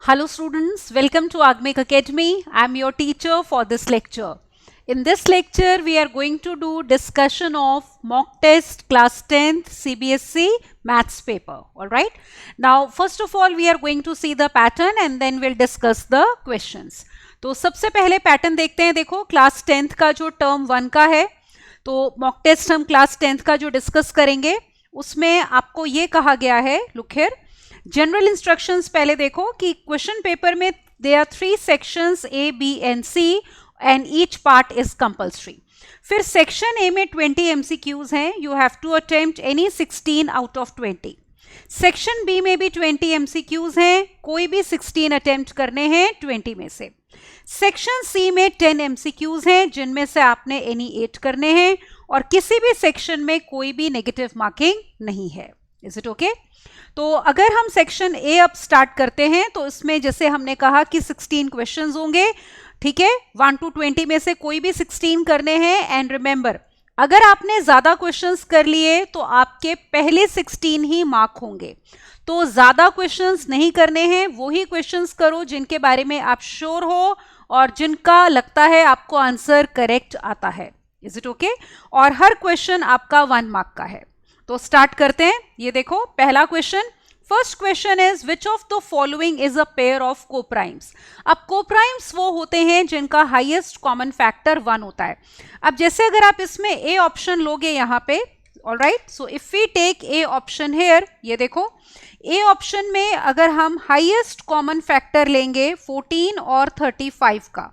Hello students, welcome to Agmik Academy. I am your teacher for this lecture. In this lecture, we are going to do discussion of mock test class 10th CBSE maths paper. Alright. Now, first of all, we are going to see the pattern and then we'll discuss the questions. तो सबसे पहले pattern देखते हैं. देखो class 10th का जो term 1 का है, तो मॉक टेस्ट हम क्लास 10th का जो डिस्कस करेंगे उसमें आपको ये कहा गया है, लुक हियर, जनरल इंस्ट्रक्शंस पहले देखो कि क्वेश्चन पेपर में there are 3 sections A, B and C and each part is compulsory. फिर सेक्शन ए में 20 MCQs हैं. You have to attempt any 16 out of 20. Section B में भी 20 MCQs हैं. कोई भी 16 अटेम्प्ट करने हैं 20 में से. सेक्शन सी में 10 MCQs हैं जिनमें से आपने एनी 8 करने हैं और किसी भी सेक्शन में कोई भी नेगेटिव मार्किंग नहीं है. Is it okay? तो अगर हम सेक्शन ए अब स्टार्ट करते हैं तो इसमें जैसे हमने कहा कि 16 क्वेश्चंस होंगे. ठीक है, 1 to 20 में से कोई भी 16 करने हैं. एंड रिमेंबर, अगर आपने ज्यादा क्वेश्चंस कर लिए तो आपके पहले 16 ही मार्क होंगे. तो ज्यादा क्वेश्चंस नहीं करने हैं, वही क्वेश्चंस करो जिनके बारे में आप श्योर हो और जिनका लगता है आपको आंसर करेक्ट आता है. Is it okay? और हर क्वेश्चन आपका 1 मार्क का है. तो स्टार्ट करते हैं. ये देखो पहला question. First question is which of the following is a pair of coprimes. अब कोप्राइम्स वो होते हैं जिनका हाईएस्ट कॉमन फैक्टर 1 होता है. अब जैसे अगर आप इसमें ए ऑप्शन लोगे यहाँ पे, alright, so if we take a option here, ये देखो ए ऑप्शन में अगर हम हाईएस्ट कॉमन फैक्टर लेंगे 14 और 35 का,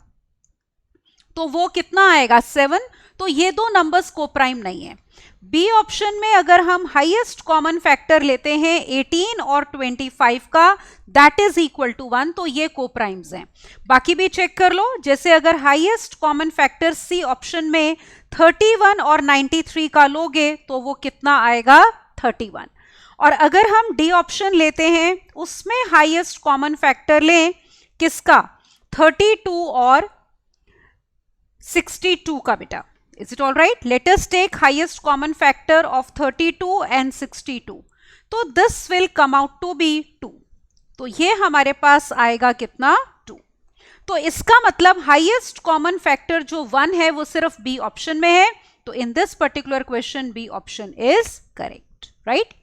तो वो कितना आएगा? 7. तो ये दो नंबर्स कोप्राइम नहीं है. बी ऑप्शन में अगर हम हाईएस्ट कॉमन फैक्टर लेते हैं 18 और 25 का, दैट इज इक्वल टू 1, तो ये कोप्राइम्स हैं. बाकी भी चेक कर लो. जैसे अगर highest common factor C option में 31 और 93 का लोगे तो वो कितना आएगा? 31. और अगर हम डी ऑप्शन लेते हैं उसमें हाईएस्ट कॉमन फैक्टर लें किसका? 32 और 62 का. बेटा, is it all right? Let us take highest common factor of 32 and 62. तो this will come out to be 2. तो ये हमारे पास आएगा कितना? 2. तो इसका मतलब हाईएस्ट कॉमन फैक्टर जो 1 है वो सिर्फ बी ऑप्शन में है. तो in this particular question B option is correct. Right?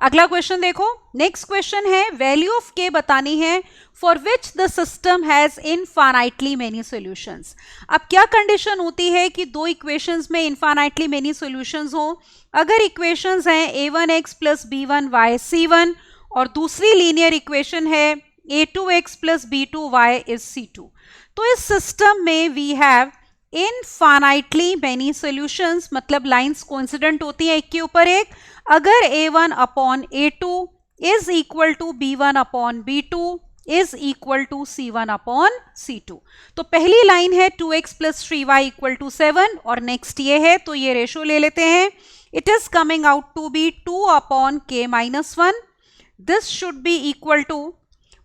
अगला क्वेश्चन देखो. नेक्स्ट क्वेश्चन है वैल्यू ऑफ के बतानी है for which the system has infinitely many solutions. अब क्या कंडीशन होती है कि दो इक्वेशंस में इनफाइनाइटली मेनी सॉल्यूशंस हो? अगर इक्वेशंस हैं a1x प्लस b1y c1 और दूसरी लीनियर इक्वेशन है a2x plus b2y is c2, तो इस सिस्टम में we have infinitely many solutions. मतलब लाइंस कोइंसिडेंट होती हैं एक के ऊपर एक. अगर a1 upon a2 is equal to b1 upon b2 is equal to c1 upon c2. तो पहली लाइन है 2x plus 3y equal to 7 और नेक्स्ट ये है, तो ये रेशो ले लेते हैं. It is coming out to be 2 upon k minus 1. This should be equal to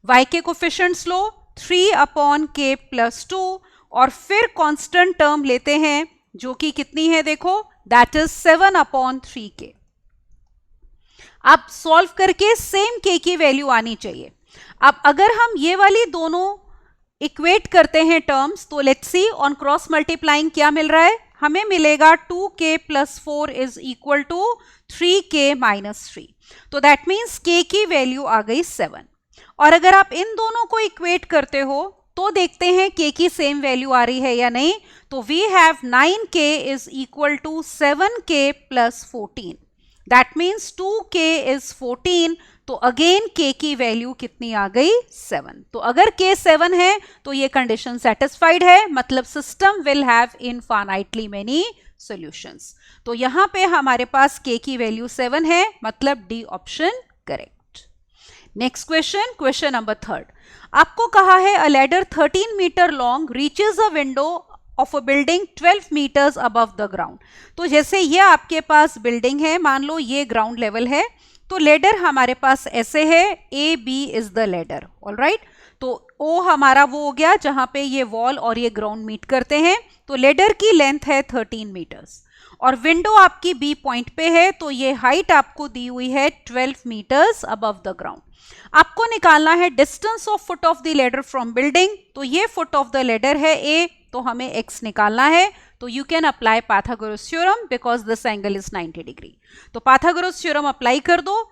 y के कोफिशिएंट्स लो 3 अपॉन k प्लस 2 और फिर कांस्टेंट टर्म लेते हैं जो कि कितनी है? देखो, दैट इज 7 अपॉन 3k. अब सॉल्व करके सेम k की वैल्यू आनी चाहिए. अब अगर हम ये वाली दोनों इक्वेट करते हैं टर्म्स, तो let's see on cross multiplying क्या मिल रहा है. हमें मिलेगा 2k plus 4 is equal to 3k minus 3. तो दैट मीन्स k की वैल्यू आ गई 7. और अगर आप इन दोनों को इक्वेट करते हो तो देखते हैं k की सेम वैल्यू आ रही है या नहीं. तो we have 9k is equal to 7k plus 14. That means 2k is 14. तो अगेन k की वैल्यू कितनी आ गई? 7. तो अगर k 7 है तो ये कंडीशन सेटिस्फाइड है. मतलब system will have infinitely many solutions. तो यहां पे हमारे पास k की वैल्यू 7 है. मतलब D option correct. Next question, question number 3. आपको कहा है a ladder 13 metre long reaches a window of a building 12 metres above the ground. तो जैसे ये आपके पास बिल्डिंग है, मान लो ये ग्राउंड लेवल है, तो लेडर हमारे पास ऐसे है, A B is the ladder. Alright, तो ओ हमारा वो हो गया जहां पे ये वॉल और ये ग्राउंड मीट करते हैं. तो लेडर की लेंथ है 13 मीटर्स और विंडो आपकी बी पॉइंट पे है, तो ये हाइट आपको दी हुई है 12 मीटर्स अबव द ग्राउंड। आपको निकालना है distance of foot of the ladder from building, तो ये फुट ऑफ द लेडर है ए, तो हमें x निकालना है। तो you can apply Pythagoras theorem because this angle is 90 degree. तो पाइथागोरस थ्योरम अप्लाई कर दो।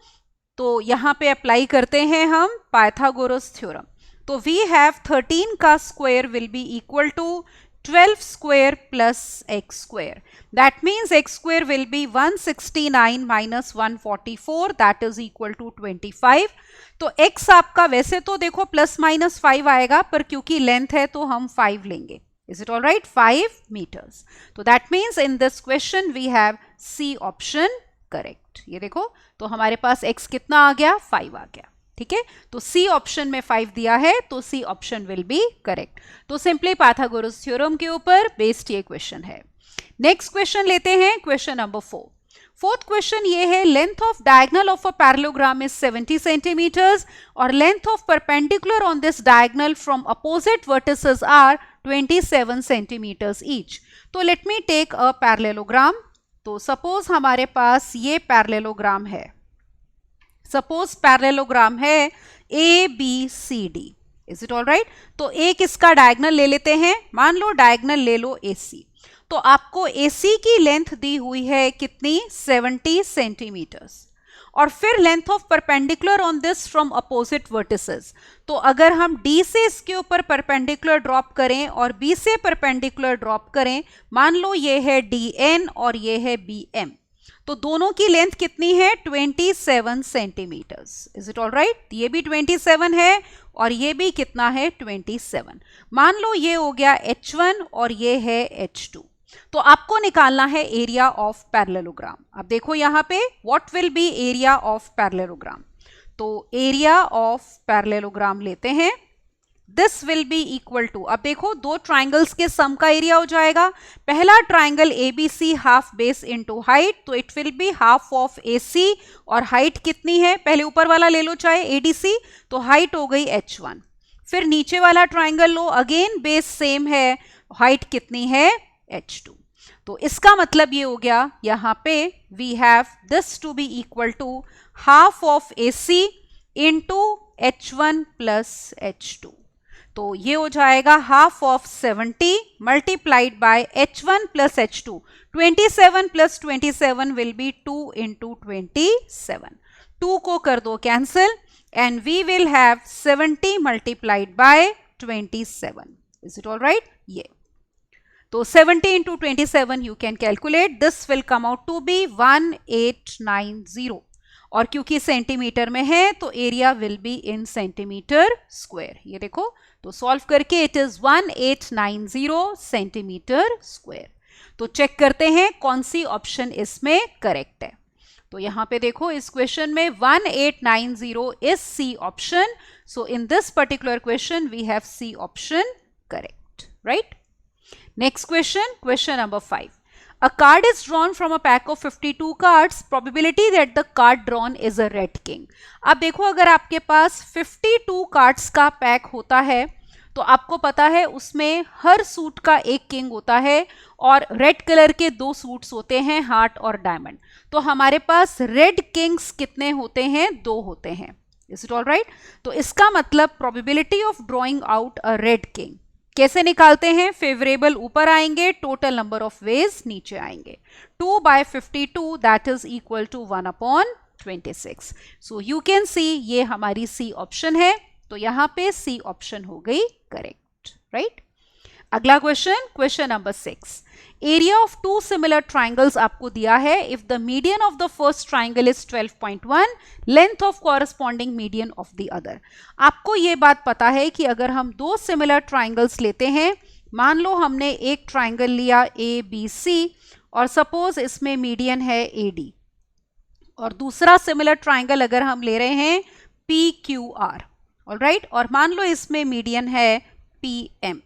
तो यहां पे अप्लाई करते हैं हम पाइथागोरस थ्योरम। तो वी हैव 13 का square will be equal to 12 square plus x square. That means x square will be 169 minus 144, that is equal to 25. तो x आपका वैसे तो देखो प्लस माइनस 5 आएगा, पर क्योंकि लेंथ है तो हम 5 लेंगे। Is it all right? 5 meters. तो that means in this question we have C option correct. ये देखो, तो हमारे पास x कितना आ गया? 5 आ गया। ठीक है, तो सी ऑप्शन में 5 दिया है, तो C option will be correct. तो सिंपली पाइथागोरस थ्योरम के ऊपर बेस्ड ये क्वेश्चन है। नेक्स्ट क्वेश्चन लेते हैं, क्वेश्चन नंबर 4। फोर्थ क्वेश्चन ये है, length of diagonal of a parallelogram is 70 centimetres और length of perpendicular on this diagonal from opposite vertices are 27 centimetres each. तो let me take a parallelogram. तो suppose हमारे पास ये पैरेललोग्राम है, suppose parallelogram है A B C D. Is it all right? तो एक इसका डायगोनल ले लेते हैं, मान लो डायगोनल ले लो ए सी। तो आपको ए सी की लेंथ दी हुई है कितनी? 70 सेंटीमीटर्स। और फिर length of perpendicular on this from opposite vertices. तो अगर हम डी से इसके ऊपर परपेंडिकुलर ड्रॉप करें और बी से परपेंडिकुलर ड्रॉप करें, मान लो ये है डी एन और ये है बी एम, तो दोनों की लेंथ कितनी है? 27 centimetres. Is it all right? ये भी 27 है और ये भी कितना है? 27। मान लो ये हो गया H1 और ये है H2। तो आपको निकालना है एरिया ऑफ पैरेललोग्राम। अब देखो यहां पे what will be area of parallelogram. तो एरिया ऑफ पैरेललोग्राम लेते हैं, this will be equal to, अब देखो दो ट्राइंगल्स के सम का एरिया हो जाएगा। पहला triangle ABC half base into height, तो it will be half of AC और हाइट कितनी है? पहले ऊपर वाला ले लो चाहे एडीसी, तो हाइट हो गई H1। फिर नीचे वाला ट्राइंगल लो, अगेन बेस सेम है, हाइट कितनी है? H2। तो इसका मतलब ये हो गया यहां पे we have this to be equal to half of AC into H1 plus H2। तो ये हो जाएगा half of 70 multiplied by H1 plus H2। 27 plus 27 will be 2 into 27। 2 को कर दो cancel and we will have 70 multiplied by 27। Is it all right? ये तो 70 into 27 you can calculate, this will come out to be 1890। और क्योंकि centimetre में है तो area will be in centimetre square. ये देखो, तो सॉल्व करके इट इज 1890 सेंटीमीटर स्क्वायर। तो चेक करते हैं कौन सी ऑप्शन इसमें करेक्ट है। तो यहां पे देखो इस क्वेश्चन में 1890 is C option. So in this particular question we have C option correct, right? Next question, question number 5. A card is drawn from a pack of 52 cards. Probability that the card drawn is a red king. अब देखो अगर आपके पास 52 cards का pack होता है तो आपको पता है उसमें हर सूट का एक किंग होता है और रेड कलर के 2 सूट्स होते हैं, हार्ट और डायमंड। तो हमारे पास रेड किंग्स कितने होते हैं? 2 होते हैं। Is it all right? तो इसका मतलब probability of drawing out a red king कैसे निकालते हैं? फेवरेबल ऊपर आएंगे, टोटल नंबर ऑफ वेज नीचे आएंगे। 2 by 52 that is equal to 1/26। So you can see ये हमारी सी ऑप्शन है, तो यहां पे सी ऑप्शन हो गई करेक्ट, राइट? अगला question, question number 6। Area of 2 similar triangles आपको दिया है। If the median of the first triangle is 12.1, length of corresponding median of the other. आपको ये बात पता है कि अगर हम 2 सिमिलर ट्राइंगल्स लेते हैं, मान लो हमने एक ट्राइंगल लिया ABC और सपोज इसमें मीडियन है AD, और दूसरा सिमिलर ट्राइंगल अगर हम ले रहे हैं PQR, ऑलराइट, और मान लो इसमें मीडियन है PM।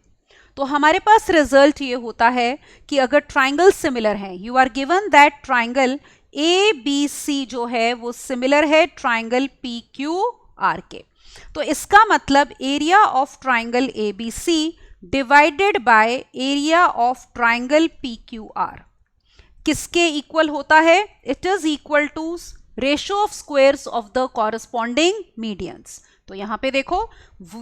तो हमारे पास रिजल्ट ये होता है कि अगर ट्राइंगल सिमिलर है, you are given that triangle ABC जो है वो सिमिलर है ट्राइंगल PQR के, तो इसका मतलब area of triangle ABC divided by area of triangle PQR किसके इक्वल होता है? It is equal to ratio of squares of the corresponding medians. तो यहां पे देखो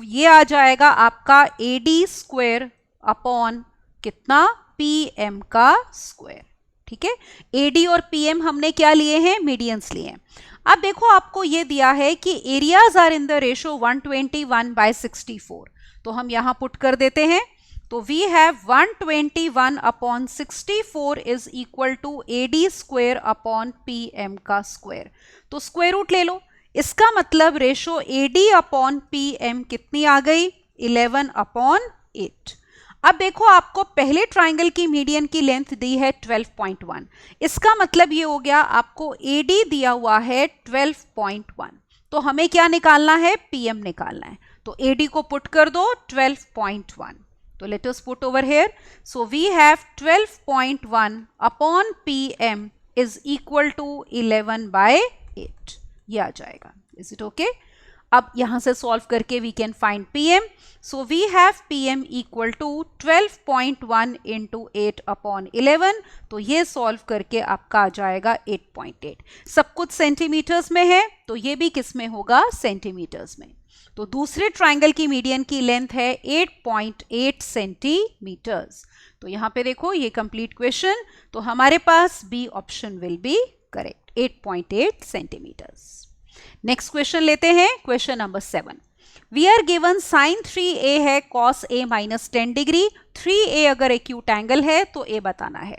ये आ जाएगा आपका AD स्क्वायर अपॉन कितना? PM का स्क्वायर। ठीक है, AD और PM हमने क्या लिए हैं? मीडियंस लिए हैं। अब देखो आपको ये दिया है कि areas are in the ratio 121/64, तो हम यहां पुट कर देते हैं। तो we have 121/64 is equal to AD square upon PM का स्क्वायर। तो स्क्वायर रूट ले लो, इसका मतलब रेशियो AD अपॉन PM कितनी आ गई? 11/8। अब देखो आपको पहले ट्राइंगल की मीडियन की लेंथ दी है 12.1, इसका मतलब ये हो गया आपको AD दिया हुआ है 12.1, तो हमें क्या निकालना है? PM निकालना है। तो AD को पुट कर दो 12.1, तो let us put over here. So we have 12.1 upon PM is equal to 11/8, ये आ जाएगा। Is it okay? अब यहां से सॉल्व करके we can find PM। So we have PM equal to 12.1 into 8/11, तो ये सॉल्व करके आपका आ जाएगा 8.8। सब कुछ सेंटीमीटर्स में है, तो ये भी किस में होगा? सेंटीमीटर्स में। तो दूसरे ट्राइंगल की मीडियन की लेंथ है 8.8 सेंटीमीटर्स। तो यहां पे देखो ये कंप्लीट क्वेश्चन, तो हमारे पास B option will be correct, 8.8 centimetres. Next question लेते हैं, question number 7। We are given sine 3A है cos A minus 10 degree. 3A अगर एक्यूट एंगल है तो A बताना है।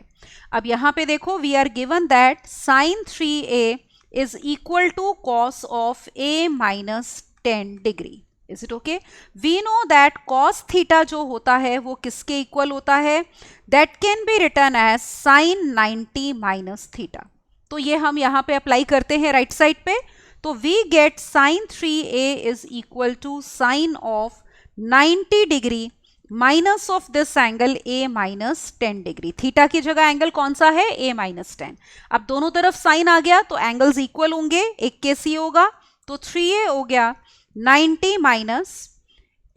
अब यहां पे देखो we are given that sine 3A is equal to cos of A minus 10 degree. Is it okay? We know that cos theta जो होता है वो किसके इक्वल होता है? That can be written as sine 90 minus theta. तो ये हम यहां पे अप्लाई करते हैं राइट साइड पे, तो we get sine 3A is equal to sine of 90 degree minus of this angle A minus 10 degree. Theta की जगह एंगल कौन सा है? A minus 10। अब दोनों तरफ साइन आ गया तो एंगल्स इक्वल होंगे, एक के C होगा, तो 3A हो गया 90 माइनस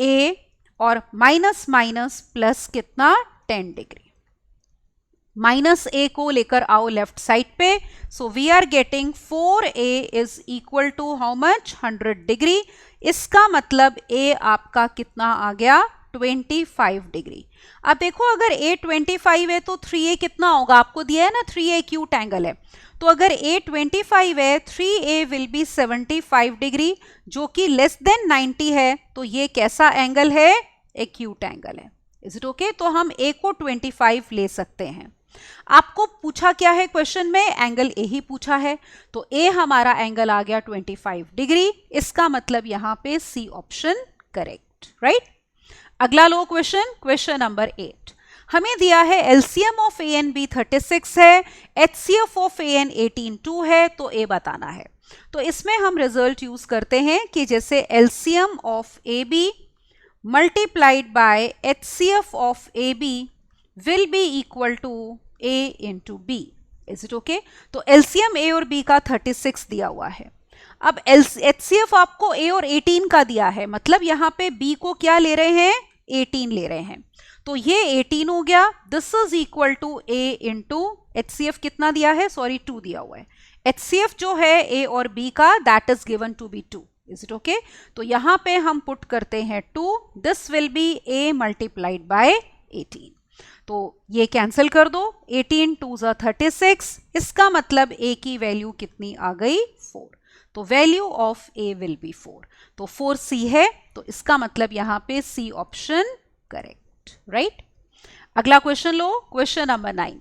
A और माइनस माइनस प्लस कितना? 10 डिग्री। माइनस A को लेकर आओ लेफ्ट साइड पे, so we are getting 4A is equal to how much? 100 degree. इसका मतलब A आपका कितना आ गया? 25 डिग्री। अब देखो अगर A 25 है तो 3A कितना होगा? आपको दिया है ना 3A एक्यूट एंगल है, तो अगर A 25 है 3A विल बी 75 डिग्री, जो कि लेस देन 90 है, तो ये कैसा एंगल है? एक्यूट एंगल है। Is it okay? तो हम A को 25 ले सकते हैं। आपको पूछा क्या है क्वेश्चन में? एंगल A ही पूछा है, तो A हमारा एंगल आ गया 25 डिग्री। इसका मतलब यहां पे C ऑप्शन करेक्ट, राइट? अगला लो क्वेश्चन, क्वेश्चन नंबर 8। हमें दिया है LCM of A and B 36 है, HCF ऑफ A एंड 18 है, तो A बताना है। तो इसमें हम रिजल्ट यूज करते हैं कि जैसे LCM of AB multiplied by HCF of AB will be equal to A into B. Is it okay? तो LCM A और B का 36 दिया हुआ है। अब HCF आपको A और 18 का दिया है, मतलब यहाँ पे B को क्या ले रहे हैं? 18 ले रहे हैं, तो ये 18 हो गया। This is equal to A into HCF कितना दिया है? सॉरी 2 दिया हुआ है। HCF जो है A और B का that is given to be 2। Is it okay? तो यहाँ पे हम पुट करते हैं 2, this will be A multiplied by 18। तो ये कैंसिल कर दो, 18 2 36, इसका मतलब A की वैल्यू कितनी आ गई? 4। तो value of A will be 4, तो 4C है, तो इसका मतलब यहां पे C ऑप्शन करेक्ट, राइट? अगला question low, question number 9।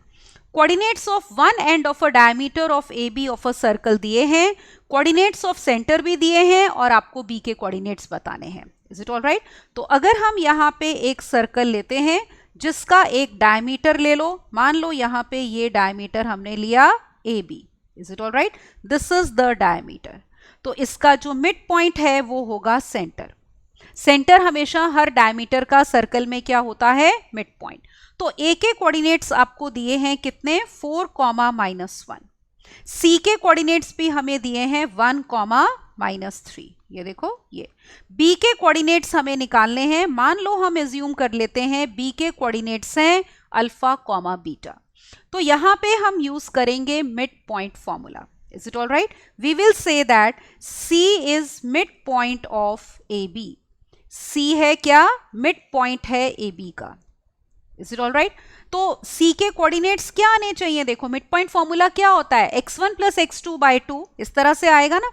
Coordinates of one end of a diameter of AB of a circle दिए हैं, कोऑर्डिनेट्स ऑफ सेंटर भी दिए हैं और आपको B के कोऑर्डिनेट्स बताने हैं। Is it all right? तो अगर हम यहाँ पे एक सर्कल लेते हैं जिसका एक डायमीटर ले लो, मान लो यहाँ पे ये डायमीटर हमने लिया AB। Is it all right? This is the diameter. तो इसका जो मिड पॉइंट है वो होगा सेंटर। सेंटर हमेशा हर डायमीटर का सर्कल में क्या होता है? Mid point. तो A के कोऑर्डिनेट्स आपको दिए हैं कितने? 4, -1। C के कोऑर्डिनेट्स भी हमें दिए हैं 1, -3। ये देखो, ये B के कोऑर्डिनेट्स हमें निकालने हैं। मान लो हम एज्यूम कर लेते हैं B के कोऑर्डिनेट्स हैं अल्फा, बीटा। तो यहां पे हम यूज करेंगे mid point formula. Is it all right? We will say that C is mid point of AB. C है क्या? मिड पॉइंट है AB का. इज इट ऑल राइट? तो C के कोऑर्डिनेट्स क्या आने चाहिए? देखो मिड पॉइंट फॉर्मूला क्या होता है? x1 प्लस x2 बाई 2 इस तरह से आएगा ना.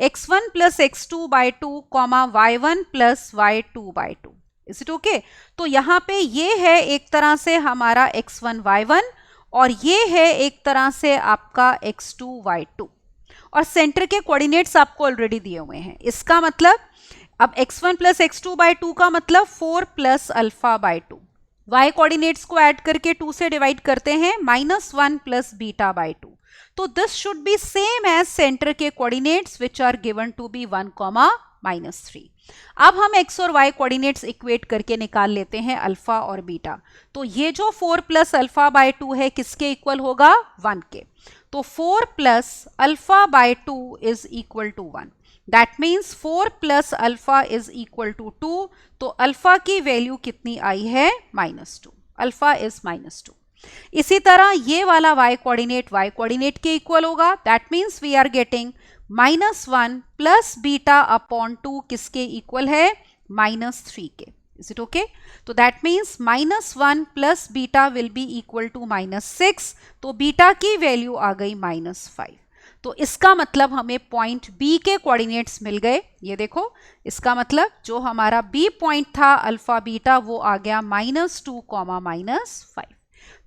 x1 plus x2 by 2 comma y1 plus y2 by 2. Is it okay? तो यहाँ पे ये है एक तरह से हमारा x1 y1 और ये है एक तरह से आपका x2 y2 और सेंटर के कोऑर्डिनेट्स आपको ऑलरेडी दिए हुए हैं. इसका मतलब अब x1 प्लस x2 बाई 2 का मतलब 4 plus alpha by 2. y coordinates को ऐड करके 2 से डिवाइड करते हैं -1 प्लस बीटा बाई 2. तो this should be same as centre के coordinates which are given to be 1, -3. अब हम x और y कोऑर्डिनेट्स इक्वेट करके निकाल लेते हैं अल्फा और बीटा. तो ये जो 4 प्लस अल्फा बाई 2 है किसके इक्वल होगा? 1 के. तो 4 plus alpha by 2 is equal to 1. That means 4 plus alpha is equal to 2. तो अल्फा की वैल्यू कितनी आई है? -2. Alpha is -2. इसी तरह ये वाला y कोऑर्डिनेट के इक्वल होगा. That means we are getting -1 plus beta upon 2 किसके इक्वल है? -3 के. Is it okay? तो that means -1 plus beta will be equal to -6. तो बीटा की वैल्यू आ गई -5. तो इसका मतलब हमें पॉइंट B के कोऑर्डिनेट्स मिल गए. ये देखो, इसका मतलब जो हमारा B पॉइंट था अल्फा बीटा वो आ गया -2, -5.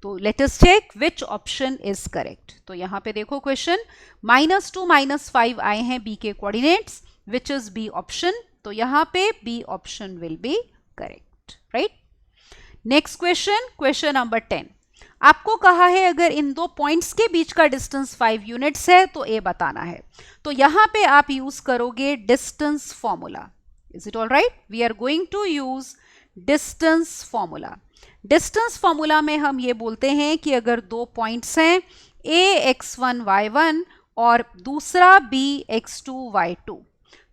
तो let us check which option is correct. तो यहाँ पे देखो क्वेश्चन -2 -5 आए हैं B के coordinates which is B option. तो यहाँ पे B option will be correct. Right? Next question, question number 10. आपको कहा है अगर इन दो पॉइंट्स के बीच का डिस्टेंस 5 यूनिट्स है तो A बताना है. तो यहाँ पे आप यूज करोगे distance formula. Is it all right? We are going to use distance formula. Distance formula में हम ये बोलते हैं कि अगर दो पॉइंट्स हैं A x1 y1 और दूसरा B x2 y2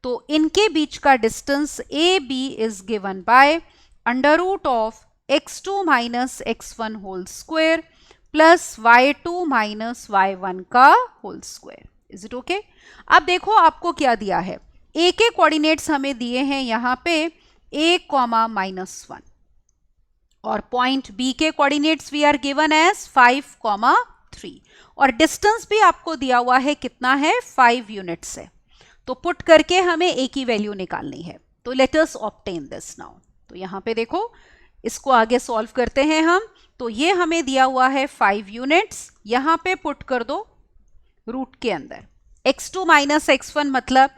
तो इनके बीच का distance AB is given by under root of x2 minus x1 whole square plus y2 minus y1 का whole square. Is it okay? अब देखो आपको क्या दिया है. A के कोऑर्डिनेट्स हमें दिए हैं यहाँ पे A, -1 और पॉइंट B के coordinates we are given as 5, 3 और डिस्टेंस भी आपको दिया हुआ है कितना है? 5 यूनिट्स है. तो पुट करके हमें A की वैल्यू निकालनी है. तो let us obtain this now. तो यहाँ पे देखो इसको आगे सॉल्व करते हैं हम. तो ये हमें दिया हुआ है 5 यूनिट्स. यहाँ पे पुट कर दो रूट के अंदर. x2 माइनस x1 मतलब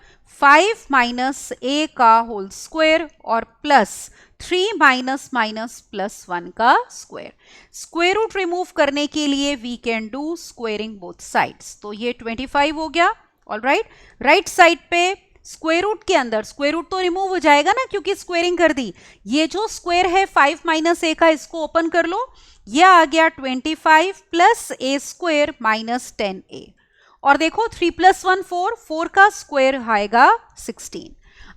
5 माइनस A का होल स्क्वायर और प्लस 3 माइनस प्लस 1 का स्क्वायर. स्क्वायर रूट रिमूव करने के लिए we can do squaring both sides. तो ये 25 हो गया. All right. राइट साइड पे स्क्वायर रूट के अंदर स्क्वायर रूट तो रिमूव हो जाएगा ना क्योंकि स्क्वेयरिंग कर दी. ये जो स्क्वायर है 5 माइनस A का इसको ओपन कर लो. ये आ गया 25 plus A square minus 10A और देखो 3 + 1 4, 4 का स्क्वायर आएगा 16.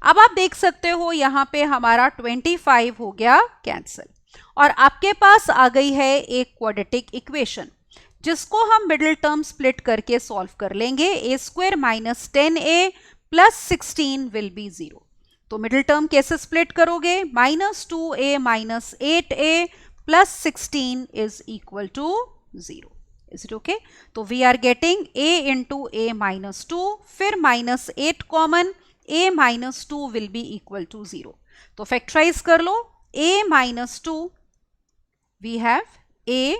अब आप देख सकते हो यहाँ पे हमारा 25 हो गया कैंसिल और आपके पास आ गई है एक क्वाड्रेटिक इक्वेशन जिसको हम मिडिल टर्म स्प्लिट करके सॉल्व कर लेंगे. A square minus 10A plus 16 will be 0. तो मिडिल टर्म कैसे स्प्लिट करोगे? -2A minus 8A plus 16 is equal to 0. Is it okay? तो we are getting A into A minus 2 फिर -8 common. A minus 2 will be equal to 0. तो factorise कर लो. A minus 2 we have A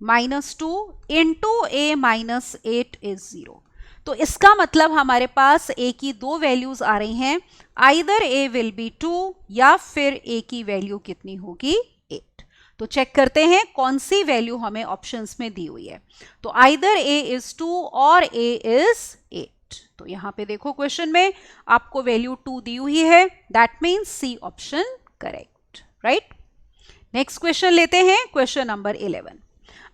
minus 2 into A minus 8 is 0. तो इसका मतलब हमारे पास A की दो वैल्यूज आ रही हैं. आइदर A विल बी 2 या फिर A की वैल्यू कितनी होगी? 8. तो चेक करते हैं कौन सी वैल्यू हमें ऑप्शंस में दी हुई है. तो आइदर A इज 2 और A इज 8. तो यहाँ पे देखो क्वेश्चन में आपको वैल्यू 2 दी हुई है. That means C option correct. Right? Next question लेते हैं. Question number 11.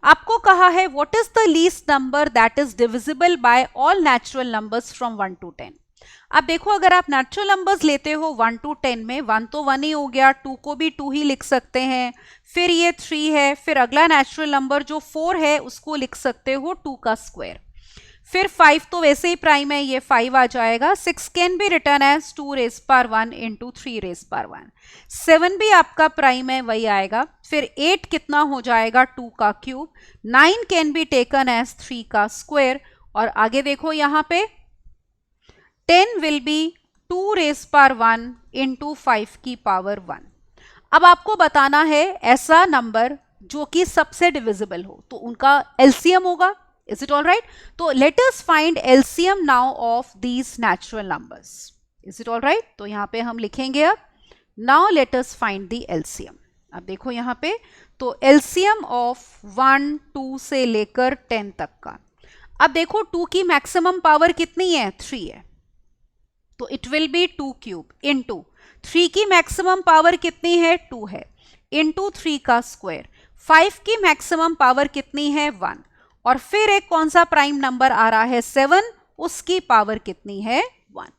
आपको कहा है what is the least number that is divisible by all natural numbers from 1 to 10. अब देखो अगर आप नेचुरल नंबर्स लेते हो 1 to 10 में 1 तो 1 ही हो गया, 2 को भी 2 ही लिख सकते हैं, फिर ये 3 है, फिर अगला नेचुरल नंबर जो 4 है उसको लिख सकते हो 2 का स्क्वायर, फिर 5 तो वैसे ही प्राइम है, ये 5 आ जाएगा। 6 can be written as 2 raise power 1 into 3 raise power 1। 7 भी आपका प्राइम है, वही आएगा। फिर 8 कितना हो जाएगा 2 का cube. 9 can be taken as 3 का स्क्वायर, और आगे देखो यहाँ पे 10 will be 2 raise power 1 into 5 की पावर 1। अब आपको बताना है ऐसा नंबर जो कि सबसे डिविजिबल हो, तो उनका एलसीएम होगा। Is it all right? तो let us find LCM now of these natural numbers. Is it all right? तो यहाँ पे हम लिखेंगे अब now let us find the LCM. अब देखो यहाँ पे तो LCM of 1, 2 से लेकर 10 तक का। अब देखो 2 की मैक्सिमम पावर कितनी है 3 है, तो it will be 2 cube into 3 की मैक्सिमम पावर कितनी है 2 है, इंटू 3 का स्क्वायर। 5 की मैक्सिमम पावर कितनी है 1, और फिर एक कौन सा प्राइम नंबर आ रहा है 7, उसकी पावर कितनी है 1।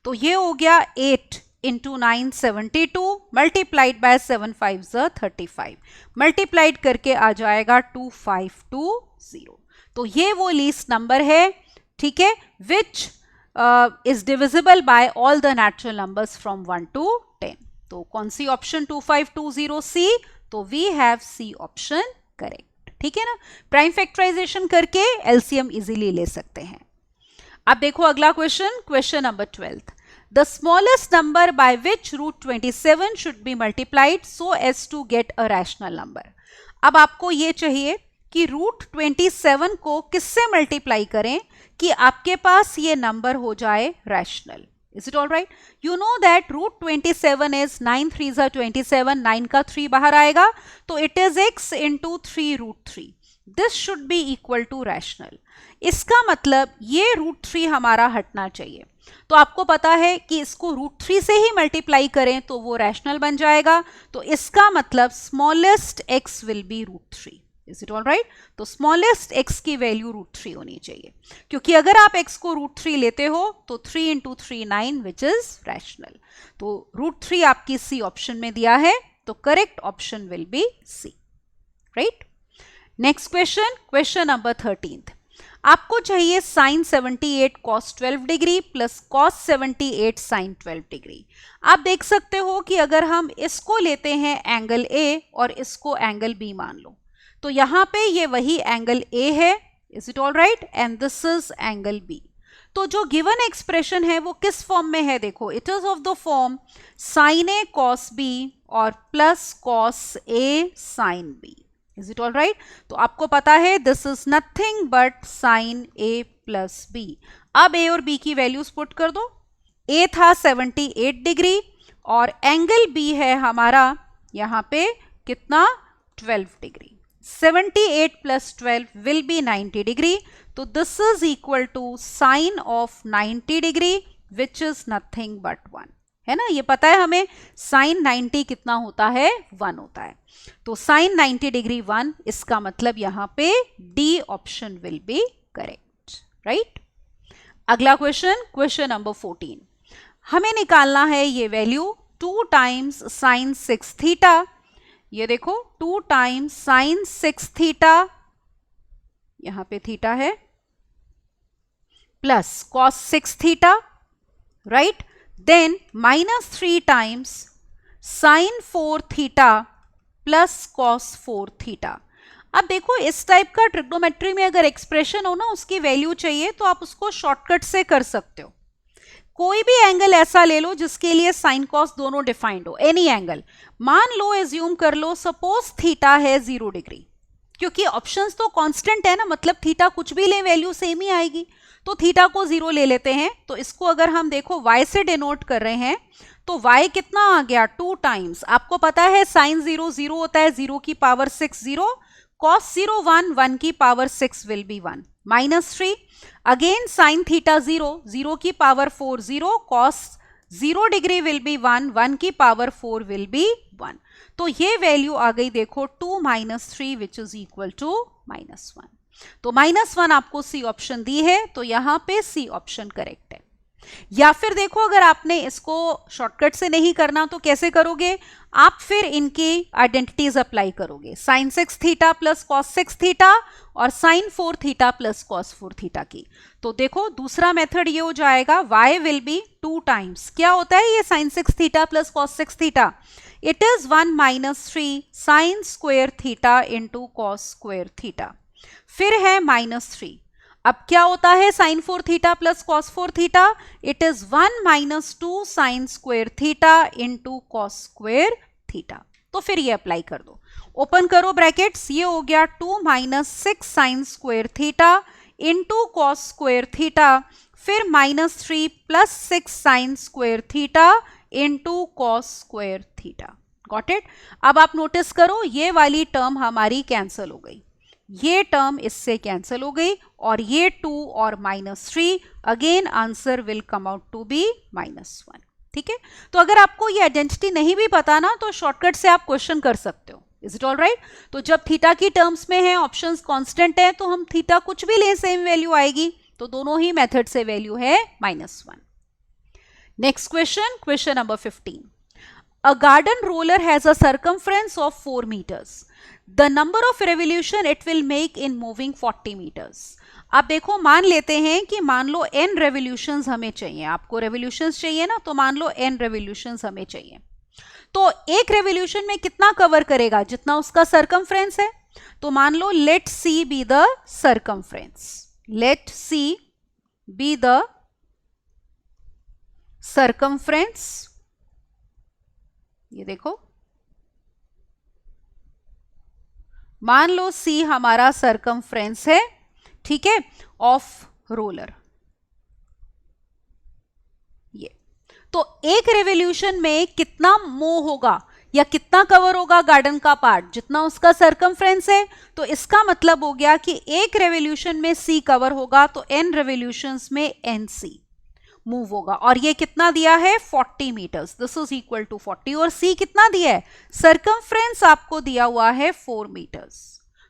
तो ये हो गया 8 इंटू 9 72 मल्टीप्लाइड बाय 7 5 35, मल्टीप्लाइड करके आ जाएगा 2520। तो ये वो लीस्ट नंबर है, ठीक है, which is divisible by all the natural numbers from 1 to 10। तो कौन सी ऑप्शन 2520 सी, तो we have C option correct, ठीक है ना। प्राइम फैक्टराइजेशन करके एलसीएम इजीली ले सकते हैं। अब देखो अगला question, question number 12। The smallest number by which root 27 should be multiplied so as to get a rational number. अब आपको ये चाहिए कि रूट 27 को किससे मल्टीप्लाई करें कि आपके पास ये नंबर हो जाए rational. Is it all right? You know that root 27 is 9 3s are 27, 9 का 3 बाहर आएगा, तो it is x into 3 root 3. This should be equal to rational. इसका मतलब ये रूट 3 हमारा हटना चाहिए। तो आपको पता है कि इसको रूट 3 से ही मल्टीप्लाई करें तो वो रैशनल बन जाएगा, तो इसका मतलब smallest x will be root 3। Is it all right? तो स्मॉलेस्ट x की वैल्यू रूट 3 होनी चाहिए, क्योंकि अगर आप x को रूट 3 लेते हो तो 3 इंटू 3 9 विच इज रैशनल। तो रूट 3 आपकी सी ऑप्शन में दिया है, तो correct option will be C, right. Next question, question number 13। आपको चाहिए sine 78 cos 12 degree plus cos 78 sine 12 degree. आप देख सकते हो कि अगर हम इसको लेते हैं एंगल A और इसको एंगल B मान लो, तो यहां पे ये वही एंगल A है, is it all right, and this is angle B। तो जो गिवन एक्सप्रेशन है वो किस फॉर्म में है, देखो it is of the form sine A cos B और plus cos A sin B। Is it all right? तो आपको पता है this is nothing but sine A plus B। अब A और B की वैल्यूज पुट कर दो। A था 78 डिग्री और एंगल B है हमारा यहां पे कितना 12 degree. 78 plus 12 will be 90 degree. तो this is equal to sine of 90 degree which is nothing but 1, है ना। ये पता है हमें sin 90 कितना होता है 1 होता है, तो sin 90 डिग्री 1, इसका मतलब यहाँ पे D option will be correct, right। अगला क्वेश्चन, क्वेश्चन नंबर 14। हमें निकालना है ये वैल्यू 2 टाइम्स साइन 6 थीटा। ये देखो 2 टाइम्स साइन 6 थीटा, यहां पे थीटा है, plus cos 6 theta, right, then minus 3 times sine 4 theta plus cos 4 theta. अब देखो इस टाइप का ट्रिग्नोमेट्री में अगर एक्सप्रेशन हो ना, उसकी वैल्यू चाहिए तो आप उसको शॉर्टकट से कर सकते हो। कोई भी एंगल ऐसा ले लो जिसके लिए साइन कॉस दोनों डिफाइंड हो, एनी एंगल। मान लो, एज्यूम कर लो, सपोज थीटा है 0 डिग्री, क्योंकि ऑप्शंस तो कांस्टेंट है ना, मतलब थीटा कुछ भी ले वैल्यू सेम ही आएगी, तो थीटा को 0 ले लेते हैं। तो इसको अगर हम देखो y से डिनोट कर रहे हैं, तो y कितना आ गया 2 टाइम्स, आपको पता है साइन 0 0 होता है, 0 की पावर 6 0, cos 0 1, 1 की power 6 will be 1, minus 3, again sine theta 0, 0 की power 4 0, cos 0 degree will be 1, 1 की पावर 4 विल बी 1। तो ये वैल्यू आ गई देखो 2 minus 3 which is equal to -1। तो -1 आपको सी ऑप्शन दी है, तो यहां पे सी ऑप्शन करेक्ट है। या फिर देखो अगर आपने इसको शॉर्टकट से नहीं करना तो कैसे करोगे, आप फिर इनकी आइडेंटिटीज अप्लाई करोगे, sine 6 theta plus cos 6 theta और sine 4 theta plus cos 4 theta की। तो देखो दूसरा मेथड ये हो जाएगा, y विल बी 2 टाइम्स, क्या होता है ये sine 6 theta plus cos 6 theta, it is 1 minus 3 sine square theta into cos square theta, फिर है -3। अब क्या होता है sine 4 theta plus cos 4 theta, it is 1 minus 2 sine square theta into cos square theta. तो फिर ये अप्लाई कर दो, ओपन करो ब्रैकेट्स, ये हो गया 2 minus 6 sign square theta into cos square theta, फिर -3 plus 6 sign square theta into cos square theta. Got it. अब आप नोटिस करो ये वाली टर्म हमारी कैंसिल हो गई, ये टर्म इससे कैंसिल हो गई और ये 2 और -3, again answer will come out to be -1। ठीक है, तो अगर आपको ये आइडेंटिटी नहीं भी पता ना तो शॉर्टकट से आप क्वेश्चन कर सकते हो। Is it all right. तो जब थीटा की टर्म्स में है, ऑप्शंस कांस्टेंट है, तो हम थीटा कुछ भी ले सेम वैल्यू आएगी, तो दोनों ही मेथड से वैल्यू है -1। Next question, question number 15। A garden roller has a circumference of 4 meters. The number of revolution it will make in moving 40 meters. अब देखो मान लेते हैं कि मान लो n revolutions हमें चाहिए, आपको revolutions चाहिए ना, तो मान लो n revolutions हमें चाहिए, तो एक revolution में कितना कवर करेगा, जितना उसका circumference है। तो मान लो let c be the circumference, let c be the circumference, ये देखो मान लो C हमारा सरकमफ्रेंस है, ठीक है, ऑफ रोलर। ये तो एक रेवोल्यूशन में कितना मूव होगा या कितना कवर होगा गार्डन का पार्ट, जितना उसका सरकमफ्रेंस है। तो इसका मतलब हो गया कि एक रेवोल्यूशन में C कवर होगा तो n रेवोल्यूशंस में NC मूव होगा, और ये कितना दिया है 40 metres, this is equal to 40, और C कितना दिया है, सरकमफ्रेंस आपको दिया हुआ है 4 मीटर्स।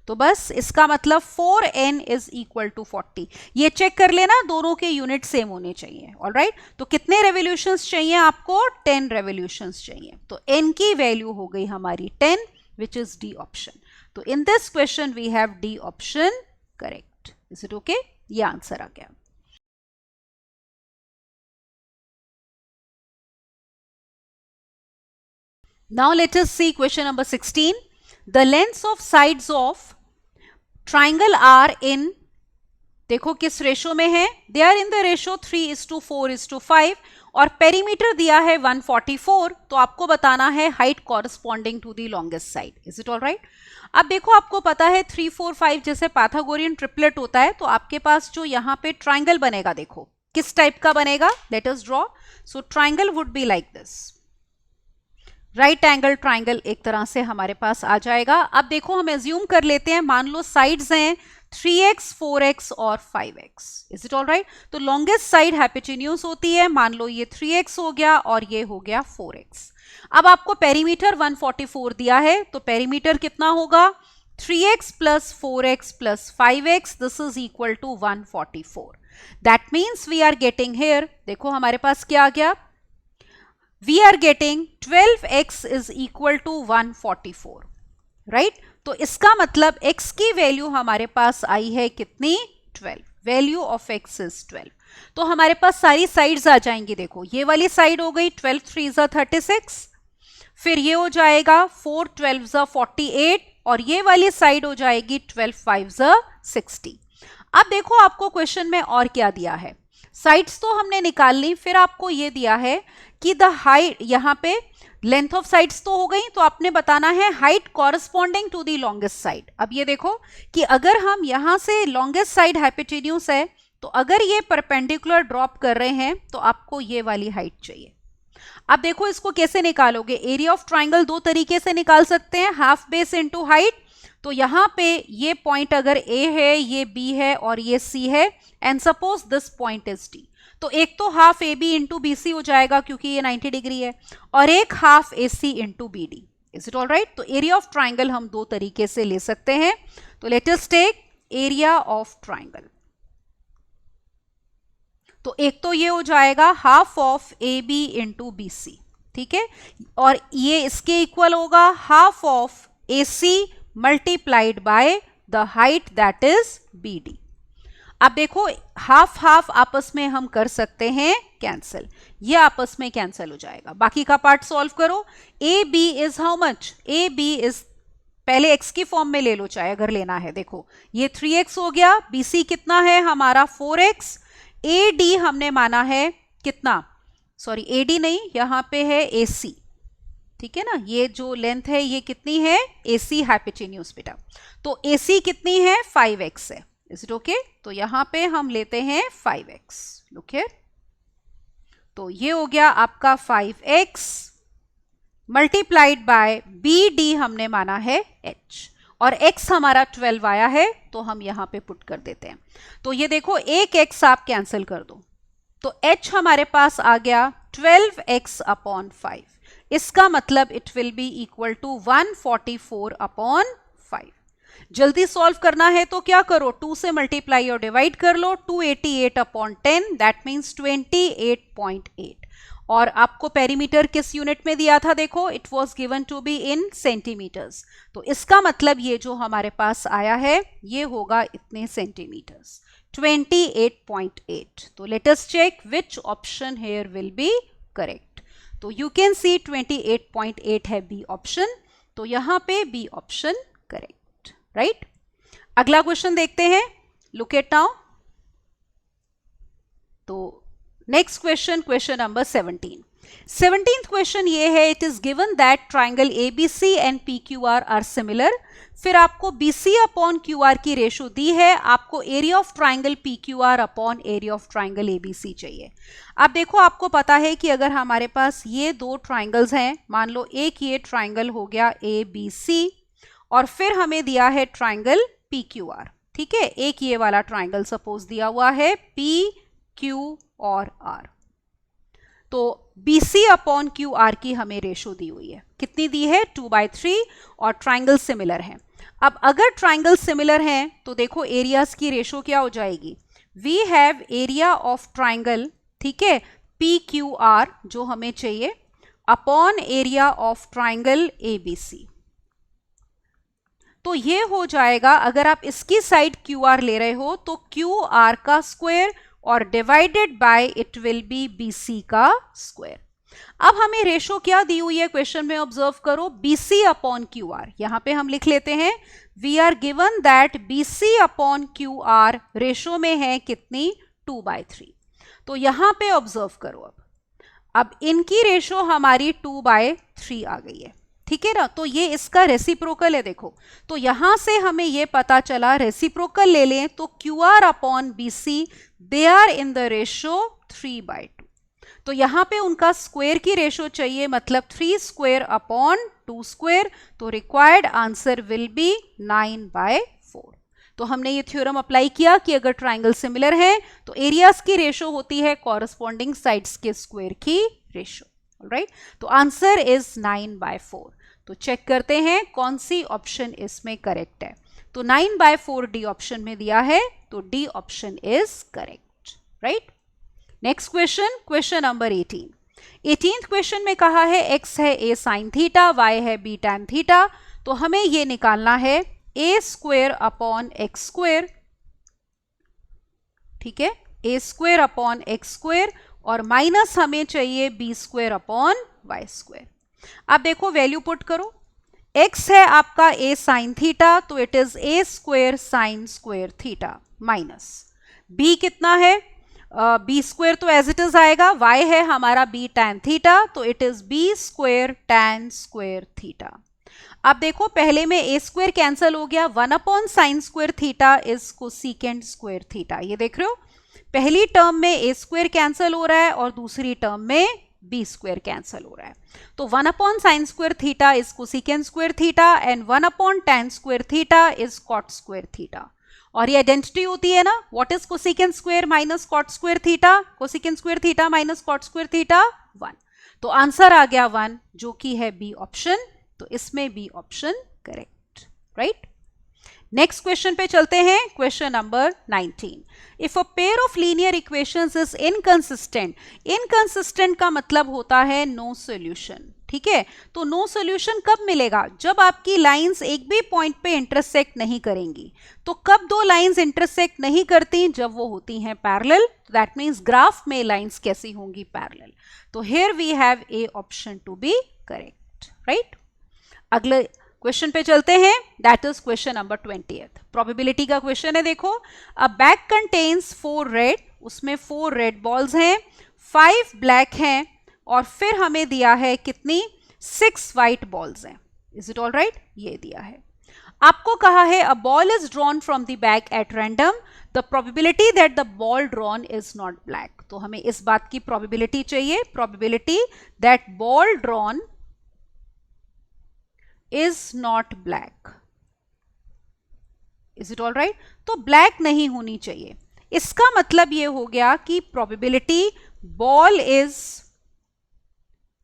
तो बस इसका मतलब 4n इज इक्वल टू 40। ये चेक कर लेना दोनों के यूनिट सेम होने चाहिए। ऑलराइट, तो कितने रेवोल्यूशंस चाहिए आपको, 10 रेवोल्यूशंस चाहिए, तो n की वैल्यू हो गई हमारी 10, विच इज डी ऑप्शन। तो in this question we have D option correct. Is it okay, ये आंसर आ गया। Now let us see question number 16. The lengths of sides of triangle are in, देखो किस ratio में है, they are in the ratio 3:4:5 और perimeter दिया है 144, तो आपको बताना है height corresponding to the longest side. Is it all right. अब देखो आपको पता है 3 4 5 जैसे पाइथागोरियन ट्रिपलेट होता है, तो आपके पास जो यहाँ पे ट्राइंगल बनेगा, देखो किस टाइप का बनेगा, let us draw. So triangle would be like this, right angle triangle एक तरह से हमारे पास आ जाएगा। अब देखो हम एज्यूम कर लेते हैं, मान लो साइड्स हैं 3x 4x और 5x। Is it all right. तो लॉन्गेस्ट साइड हाइपोटेन्यूज होती है, मान लो ये 3x हो गया और ये हो गया 4x। अब आपको पेरीमीटर 144 दिया है, तो पेरीमीटर कितना होगा, 3x plus 4x plus 5x, this is equal to 144। That means we are getting here, देखो हमारे पास क्या आ गया, we are getting 12x is equal to 144, right? तो इसका मतलब x की वैल्यू हमारे पास आई है कितनी, 12, वैल्यू ऑफ x is 12। तो हमारे पास सारी साइड्स आ जाएंगी, देखो ये वाली साइड हो गई 12 3 36, फिर ये हो जाएगा 4 12 48, और ये वाली साइड हो जाएगी 12 5 60। अब देखो आपको क्वेश्चन में और क्या दिया है, साइड्स तो हमने निकाल ली, फिर आपको ये दिया है कि द हाइट, यहाँ पे लेंथ ऑफ साइड्स तो हो गई, तो आपने बताना है height corresponding to the longest side. अब ये देखो कि अगर हम यहाँ से लॉन्गेस्ट साइड हाइपोटेन्यूज है, तो अगर ये परपेंडिकुलर ड्रॉप कर रहे हैं तो आपको ये वाली हाइट चाहिए। अब देखो इसको कैसे निकालोगे, एरिया ऑफ ट्राइंगल दो तरीके से निकाल सकते हैं, हाफ बेस इनटू हाइट। तो यहाँ पे ये पॉइंट अगर A है, ये B है और ये C है, and suppose this point is D, तो एक तो हाफ AB इंटू BC हो जाएगा क्योंकि ये 90 डिग्री है, और एक half AC into BD। Is it all right. तो एरिया ऑफ ट्राइंगल हम दो तरीके से ले सकते हैं, तो let us take area of triangle. तो एक तो ये हो जाएगा half of A B into B C, ठीक है, और ये इसके इक्वल होगा half of A C multiplied by the height that is B D. अब देखो हाफ हाफ आपस में हम कर सकते हैं कैंसिल, ये आपस में कैंसिल हो जाएगा। बाकी का पार्ट सॉल्व करो। A B is how much, A B is पहले x की फॉर्म में ले लो चाहे अगर लेना है। देखो ये 3x हो गया, BC कितना है हमारा 4x, AD हमने माना है कितना, सॉरी AD नहीं, यहां पे है AC, ठीक है ना, ये जो लेंथ है ये कितनी है AC हाइपोटेन्यूज बेटा, तो AC कितनी है 5x है। Is it okay? तो यहां पे हम लेते हैं 5x, लुक हियर, तो ये हो गया आपका 5x multiplied by B D हमने माना है h, और x हमारा 12 आया है तो हम यहां पे पुट कर देते हैं। तो ये देखो एक x आप कैंसिल कर दो, तो h हमारे पास आ गया 12x अपॉन 5, इसका मतलब it will be equal to 144 upon 5। जल्दी सॉल्व करना है तो क्या करो, 2 से मल्टीप्लाई और डिवाइड कर लो, 288 अपॉन 10 दैट मीन्स 28.8। और आपको पेरीमीटर किस यूनिट में दिया था, देखो it was given to be in centimetres, तो इसका मतलब ये जो हमारे पास आया है ये होगा इतने सेंटीमीटर्स, 28.8। तो let us check which option here will be correct. तो यू कैन सी 28.8 है बी ऑप्शन, तो यहां पे बी ऑप्शन करेक्ट, राइट। अगला क्वेश्चन देखते हैं, लुक एट नाउ। तो next question, question number 17th question ये है, it is given that triangle ABC and PQR are similar. फिर आपको बीसी अपॉन क्यूआर की रेशो दी है, आपको area of triangle PQR upon area of triangle ABC चाहिए। अब देखो आपको पता है कि अगर हमारे पास ये दो ट्राइंगल्स हैं, मान लो एक ये ट्राइंगल हो गया ए बी सी और फिर हमें दिया है ट्राइंगल पी क्यू आर, ठीक है, एक ये वाला ट्राइंगल सपोज दिया हुआ है पी क्यू और आर, तो BC अपॉन क्यू आर की हमें रेशो दी हुई है, कितनी दी है 2/3, और ट्राइंगल सिमिलर है। अब अगर ट्राइंगल सिमिलर हैं तो देखो एरियाज की रेशो क्या हो जाएगी, we have area of triangle, ठीक है, PQR जो हमें चाहिए upon area of triangle ABC। तो ये हो जाएगा, अगर आप इसकी साइड QR ले रहे हो तो QR का स्क्वायर और divided bye it will B BC का स्क्वायर। अब हमें रेशो क्या दी हुई है क्वेश्चन में, ऑब्जर्व करो, BC अपॉन QR, यहां पे हम लिख लेते हैं we are given that BC upon QR ratio में है कितनी 2/3। तो यहां पे ऑब्जर्व करो, अब इनकी रेशो हमारी 2/3 आ गई है, ठीक है ना, तो ये इसका रेसिप्रोकल है। देखो तो यहां से हमें ये पता चला, रेसिप्रोकल ले लें तो QR upon BC they are in the ratio 3/2, तो यहां पे उनका स्क्वायर की रेशो चाहिए, मतलब 3 स्क्वायर अपॉन 2 स्क्वायर, तो रिक्वायर्ड आंसर विल बी 9/4। तो हमने ये थ्योरम अप्लाई किया कि अगर ट्राइंगल सिमिलर है तो एरियाज की रेशो होती है कॉरस्पॉन्डिंग साइड्स के स्क्वायर की रेशो, ऑलराइट। तो आंसर इज 9/4। तो चेक करते हैं कौन सी ऑप्शन इसमें करेक्ट है, तो 9/4 डी ऑप्शन में दिया है, तो D option is correct, right. Next question, question number 18th question में कहा है x है a sin थीटा, y है b tan थीटा, तो हमें ये निकालना है a square upon x square, ठीक है, a square upon x square, और माइनस हमें चाहिए b square upon y square. अब देखो वैल्यू पुट करो, x है आपका a sin थीटा, तो it is a square sin square theta, minus b कितना है, b स्क्वायर तो एज इट इज आएगा, y है हमारा b tan थीटा, तो it is b square tan square theta. अब देखो पहले में a स्क्वायर कैंसिल हो गया, 1 upon sine square theta is cosecant square theta, ये देख रहे हो, पहली टर्म में a स्क्वायर कैंसिल हो रहा है और दूसरी टर्म में b स्क्वायर कैंसिल हो रहा है, तो 1 upon sine square theta is cosecant square theta and 1 upon tan square theta is cot square theta. और ये आइडेंटिटी होती है ना, what is cosecant square minus cot square theta, cosecant square theta minus cot square theta 1, तो answer आ गया 1 जो कि है बी ऑप्शन, तो इसमें B option correct, right. Next question पे चलते हैं, question number 19. If a pair of linear equations is inconsistent, inconsistent का मतलब होता है नो सॉल्यूशन. ठीक है, तो नो सॉल्यूशन कब मिलेगा? जब आपकी लाइंस एक भी पॉइंट पे इंटरसेक्ट नहीं करेंगी. तो कब दो लाइंस इंटरसेक्ट नहीं करती? जब वो होती हैं पैरेलल. दैट मींस ग्राफ में लाइंस कैसी होंगी? पैरेलल. तो here we have A option to be correct, right. अगले क्वेश्चन पे चलते हैं, that is question number 20. Probability का क्वेश्चन है. देखो, अ बैग कंटेन्स 4 रेड, उसमें 4 रेड बॉल्स हैं, 5 ब्लैक हैं, और फिर हमें दिया है कितनी? 6 वाइट बॉल्स हैं. Is it all right? ये दिया है. आपको कहा है a ball is drawn from the bag at random, the probability that the ball drawn is not black. तो हमें इस बात की प्रोबेबिलिटी चाहिए, probability that ball drawn is not black. Is it all right? तो black नहीं होनी चाहिए. इसका मतलब ये हो गया कि probability ball is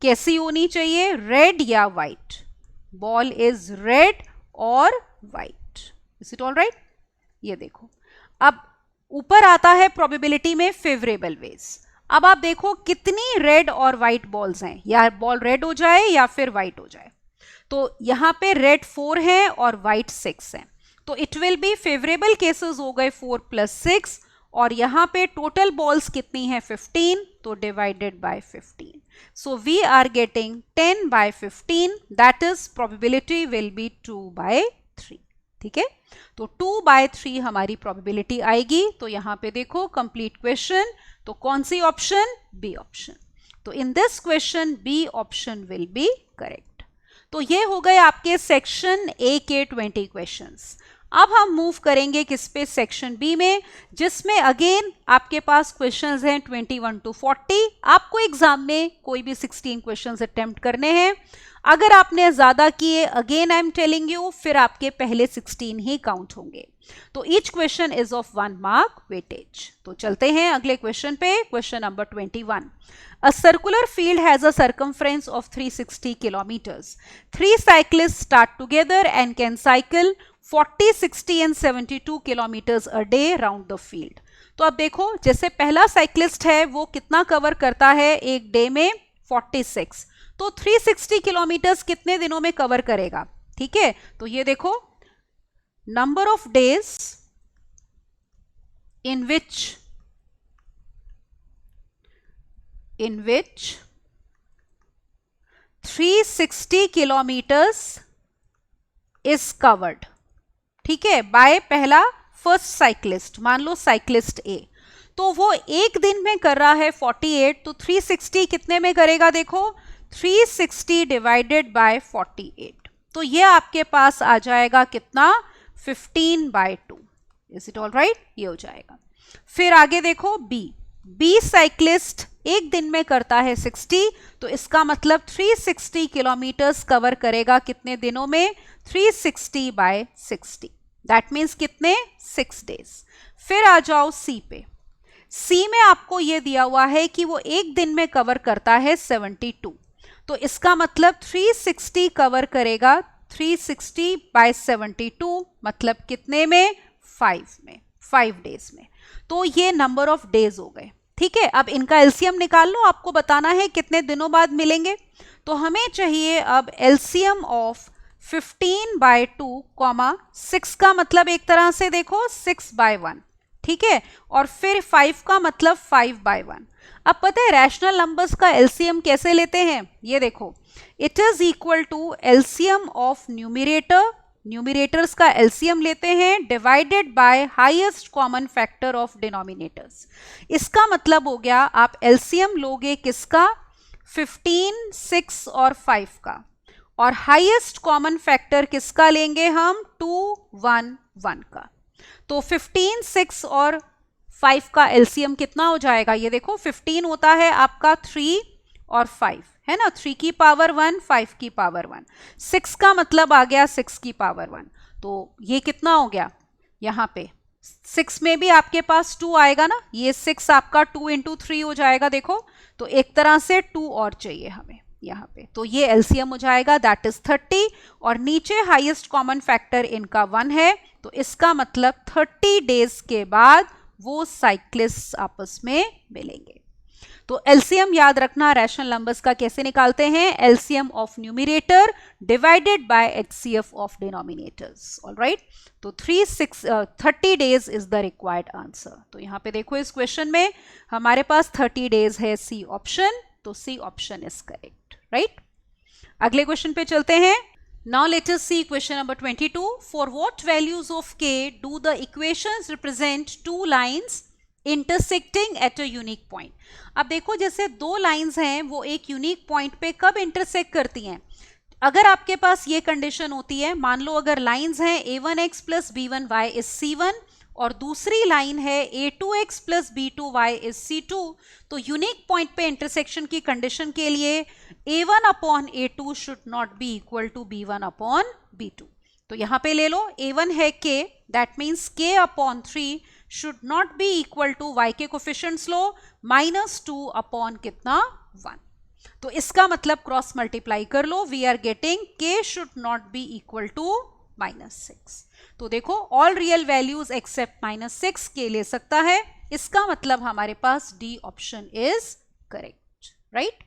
कैसी होनी चाहिए? red या white? Ball is red और white. Is it all right? ये देखो, अब ऊपर आता है probability में favorable ways. अब आप देखो कितनी red और white balls हैं, या बॉल red हो जाए या फिर white हो जाए. तो यहां पे रेड 4 है और वाइट 6 है, तो it will B favourable cases हो गए 4 + 6, और यहां पे टोटल बॉल्स कितनी है? 15, तो divided by 15. So we are getting 10/15, that is probability will be 2/3. ठीक है, तो 2/3 हमारी प्रोबेबिलिटी आएगी. तो यहां पे देखो कंप्लीट क्वेश्चन, तो कौन सी ऑप्शन? B option. तो in this question B option will be correct. तो ये हो गए आपके सेक्शन ए के 20 क्वेश्चंस. अब हम मूव करेंगे किस पे? सेक्शन बी में, जिसमें अगेन आपके पास क्वेश्चंस हैं 21 to 40. आपको एग्जाम में कोई भी 16 क्वेश्चंस अटेम्प्ट करने हैं. अगर आपने ज्यादा किए, again I am telling you, फिर आपके पहले 16 ही काउंट होंगे. तो each question is of 1 mark weightage. तो चलते हैं अगले क्वेश्चन पे, question number 21. A circular field has a circumference of 360 kilometers. 3 cyclists start together and can cycle 40, 60 and 72 kilometers a day round the field. तो अब देखो, जैसे पहला साइक्लिस्ट है वो कितना कवर करता है एक डे में? 46. तो 360 किलोमीटर्स कितने दिनों में कवर करेगा? ठीक है, तो ये देखो, number of days in which 360 kilometers is covered. ठीक है, बाय पहला फर्स्ट साइक्लिस्ट. मान लो साइक्लिस्ट ए, तो वो एक दिन में कर रहा है 48, तो 360 कितने में करेगा? देखो, 360 डिवाइडेड बाय 48, तो ये आपके पास आ जाएगा कितना? 15/2. Is it all right? ये हो जाएगा. फिर आगे देखो, बी साइक्लिस्ट एक दिन में करता है 60, तो इसका मतलब 360 किलोमीटर्स कवर करेगा कितने दिनों में? 360/60. दैट मीन्स कितने? 6 डेज. फिर आ जाओ सी पे. सी में आपको यह दिया हुआ है कि वो एक दिन में कवर करता है 72, तो इसका मतलब 360 कवर करेगा 360/72, मतलब कितने में? 5 में, 5 डेज में. तो ये नंबर ऑफ डेज हो गए. ठीक है, अब इनका एलसीएम निकाल लो. आपको बताना है कितने दिनों बाद मिलेंगे. तो हमें चाहिए अब एलसीएम ऑफ 15/2, 6 का मतलब एक तरह से देखो 6/1. ठीक है, और फिर 5 का मतलब 5/1. अब पता है रैशनल नंबर्स का एलसीएम कैसे लेते हैं? ये देखो, it is equal to LCM of numerator, numerators का एलसीएम लेते हैं, divided by highest common factor of denominators. इसका मतलब हो गया आप एलसीएम लोगे किसका? 15, 6 और 5 का, और हाईएस्ट कॉमन फैक्टर किसका लेंगे हम? 2, 1, 1 का. तो 15, 6 और 5 का एलसीएम कितना हो जाएगा? ये देखो, 15 होता है आपका 3 और 5 है ना, 3 की पावर 1, 5 की पावर 1. 6 का मतलब आ गया 6 की पावर 1. तो ये कितना हो गया? यहाँ पे 6 में भी आपके पास 2 आएगा ना, ये 6 आपका 2 × 3 हो जाएगा. देखो, तो एक तरह से 2 और चाहिए हमें. यहाँ पे, तो ये एलसीएम हो जाएगा, दैट इज 30, और नीचे हाईएस्ट कॉमन फैक्टर इनका 1 है, तो इसका मतलब 30 डेज के बाद वो साइक्लिस्ट आपस में मिलेंगे। तो एलसीएम याद रखना, रैशनल नंबर्स का कैसे निकालते हैं, LCM of numerator divided by HCF of denominators. Alright, तो 30 days is the required answer. तो यहां पे देखो इस क्वेश्चन में हमारे पास 30 डेज है, सी ऑप्शन, तो C option is correct, right. अगले क्वेश्चन पे चलते हैं। Now let us see question number 22. For what values of k do the equations represent two lines intersecting at a unique point? अब देखो जैसे दो लाइंस हैं वो एक यूनिक पॉइंट पे कब इंटरसेक्ट करती हैं। अगर आपके पास ये कंडीशन होती है, मान लो अगर लाइंस हैं a1x plus b1y is c1 और दूसरी लाइन है a2x plus b2y is c2, तो यूनिक पॉइंट पे इंटरसेक्शन की कंडीशन के लिए a1 upon a2 should not be equal to b1 upon b2। तो यहां पे ले लो a1 है k, that means k upon 3 should not be equal to y के कोफिशिएंट्स लो -2 अपॉन कितना 1। तो इसका मतलब क्रॉस मल्टीप्लाई कर लो, we are getting k should not be equal to -6। तो देखो ऑल रियल वैल्यूज एक्सेप्ट -6 के ले सकता है, इसका मतलब हमारे पास D option is correct, right.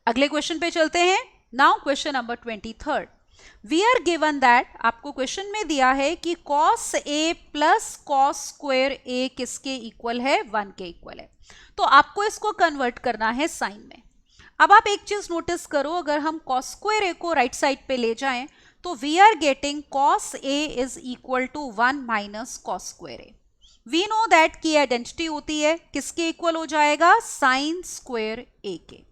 अगले क्वेश्चन पे चलते हैं। Now question number 23। We are given that, आपको क्वेश्चन में दिया है कि cos a plus cos square a किसके इक्वल है, 1 के इक्वल है। तो आपको इसको कन्वर्ट करना है साइन में। अब आप एक चीज नोटिस करो, अगर हम cos स्क्वायर a को राइट साइड पे ले जाएं तो we are getting cos a is equal to 1 minus cos square a। We know that की आइडेंटिटी होती है, किसके इक्वल हो जाएगा, साइन स्क्वायर a के।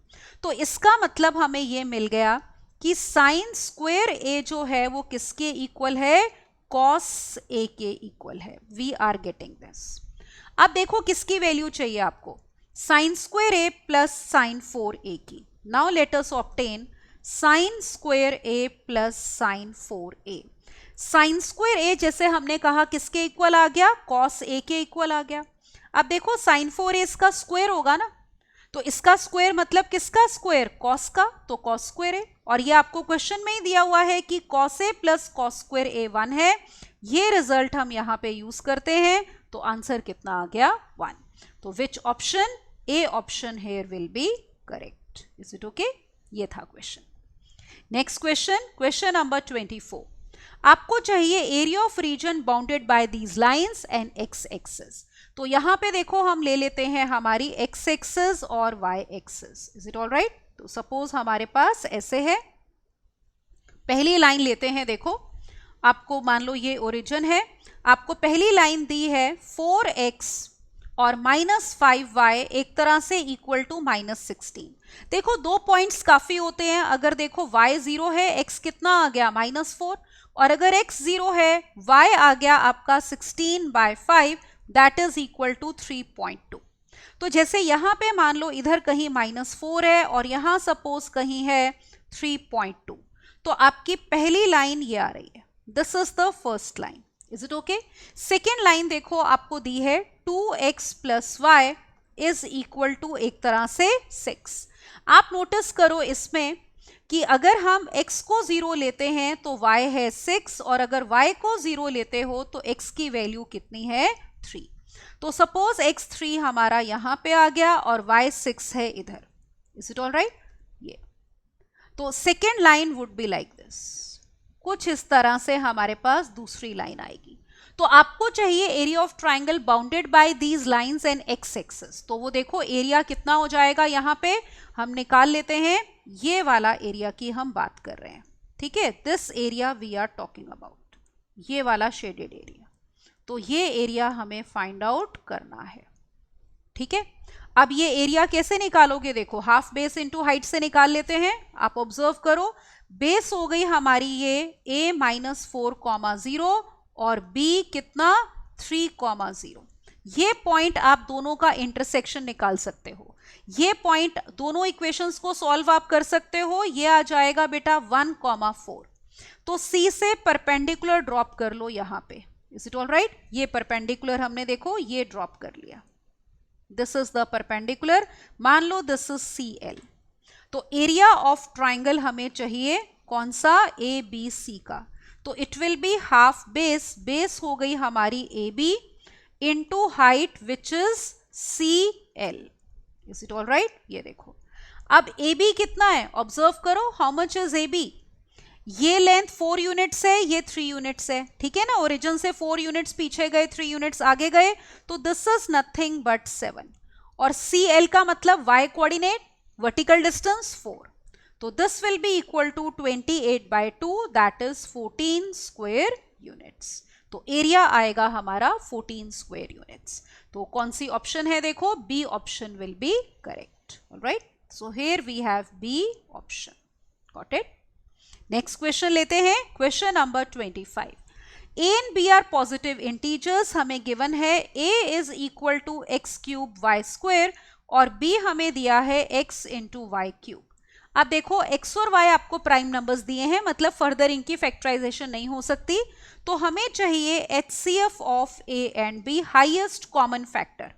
तो इसका मतलब हमें ये मिल गया कि साइन स्क्वायर a जो है वो किसके इक्वल है, cos a के इक्वल है। We are getting this. अब देखो किसकी वैल्यू चाहिए आपको, sine square a plus sine 4a की। Now let us obtain sine square a plus sine 4a। Sine square a जैसे हमने कहा किसके इक्वल आ गया, cos a के इक्वल आ गया। अब देखो साइन 4a इसका स्क्वायर होगा ना, तो इसका स्क्वायर मतलब किसका स्क्वायर, cos का, तो cos स्क्वायर a। और ये आपको क्वेश्चन में ही दिया हुआ है कि cos a plus cos square a 1 है। ये रिजल्ट हम यहाँ पे यूज करते हैं, तो आंसर कितना आ गया, 1। तो which option, A option here will be correct. Is it okay, ये था क्वेश्चन। Next question, question number 24। आपको चाहिए area of region bounded by these lines and X axis. तो यहां पे देखो हम ले लेते हैं हमारी एक्स एक्सिस और Y axis. Is it all right. तो सपोज हमारे पास ऐसे है, पहली लाइन लेते हैं। देखो आपको मान लो ये ओरिजिन है, आपको पहली लाइन दी है 4x और -5y एक तरह से इक्वल टू -16। देखो दो पॉइंट्स काफी होते हैं, अगर देखो y 0 है, x कितना आ गया -4, और अगर x 0 है, y आ गया आपका 16/5, दैट इज इक्वल टू 3.2। तो जैसे यहां पे मान लो इधर कहीं -4 है और यहां सपोज कहीं है 3.2, तो आपकी पहली लाइन ये आ रही है, this is the first line. Is it okay. Second line देखो आपको दी है 2x plus Y is equal to एक तरह से 6। आप नोटिस करो इसमें कि अगर हम x को 0 लेते हैं तो y है 6, और अगर y को 0 लेते हो तो x की वैल्यू कितनी है, 3। तो सपोज x 3 हमारा यहां पे आ गया और y 6 है इधर। Is it all right. ये तो second line would be like this, कुछ इस तरह से हमारे पास दूसरी लाइन आएगी। तो आपको चाहिए area of triangle bounded by these lines and X axis. तो वो देखो एरिया कितना हो जाएगा, यहां पे हम निकाल लेते हैं, ये वाला एरिया की हम बात कर रहे हैं, ठीक है। This area we are talking about, ये वाला शेडेड एरिया। तो ये एरिया हमें फाइंड आउट करना है, ठीक है। अब ये एरिया कैसे निकालोगे, देखो हाफ बेस इंटू हाइट से निकाल लेते हैं। आप ऑब्जर्व करो, बेस हो गई हमारी ये a -4,0 और b कितना 3,0। ये पॉइंट आप दोनों का इंटरसेक्शन निकाल सकते हो। ये पॉइंट दोनों इक्वेशंस को सॉल्व आप कर सकते हो। ये आ जाएगा बेटा 1,4। तो c से परपेंडिकुलर ड्रॉप कर लो यहां पे। Is it all right. ये परपेंडिकुलर हमने देखो ये ड्रॉप कर लिया, दिस इज द परपेंडिकुलर। मान लो दिस इज CL। तो एरिया ऑफ ट्राइंगल हमें चाहिए कौन सा, ए बी सी का, तो it will be half base, base हो गई हमारी A B into height which is C L. Is it all right? ये देखो अब ए बी कितना है, ऑब्जर्व करो, how much is A B, ये लेंथ 4 यूनिट्स है, ये 3 यूनिट्स है, ठीक है ना, ओरिजिन से 4 यूनिट्स पीछे गए, 3 यूनिट्स आगे गए, तो दिस इज नथिंग बट 7, और सी एल का मतलब वाई कोऑर्डिनेट, वर्टिकल डिस्टेंस 4, तो this will be equal to 28/2, that is 14 square units. तो एरिया आएगा हमारा 14 स्क्वायर यूनिट्स। तो कौन सी ऑप्शन है, देखो B option will be correct. Alright, so here we have B option. Got it? Next question लेते हैं, question number 25। A and B are positive integers, हमें गिवन है a is equal to X cube Y square और b हमें दिया है x into Y cube. अब देखो x और y आपको प्राइम नंबर्स दिए हैं, मतलब फर्दर इनकी फैक्टराइजेशन नहीं हो सकती, तो हमें चाहिए HCF of a and b, highest common factor.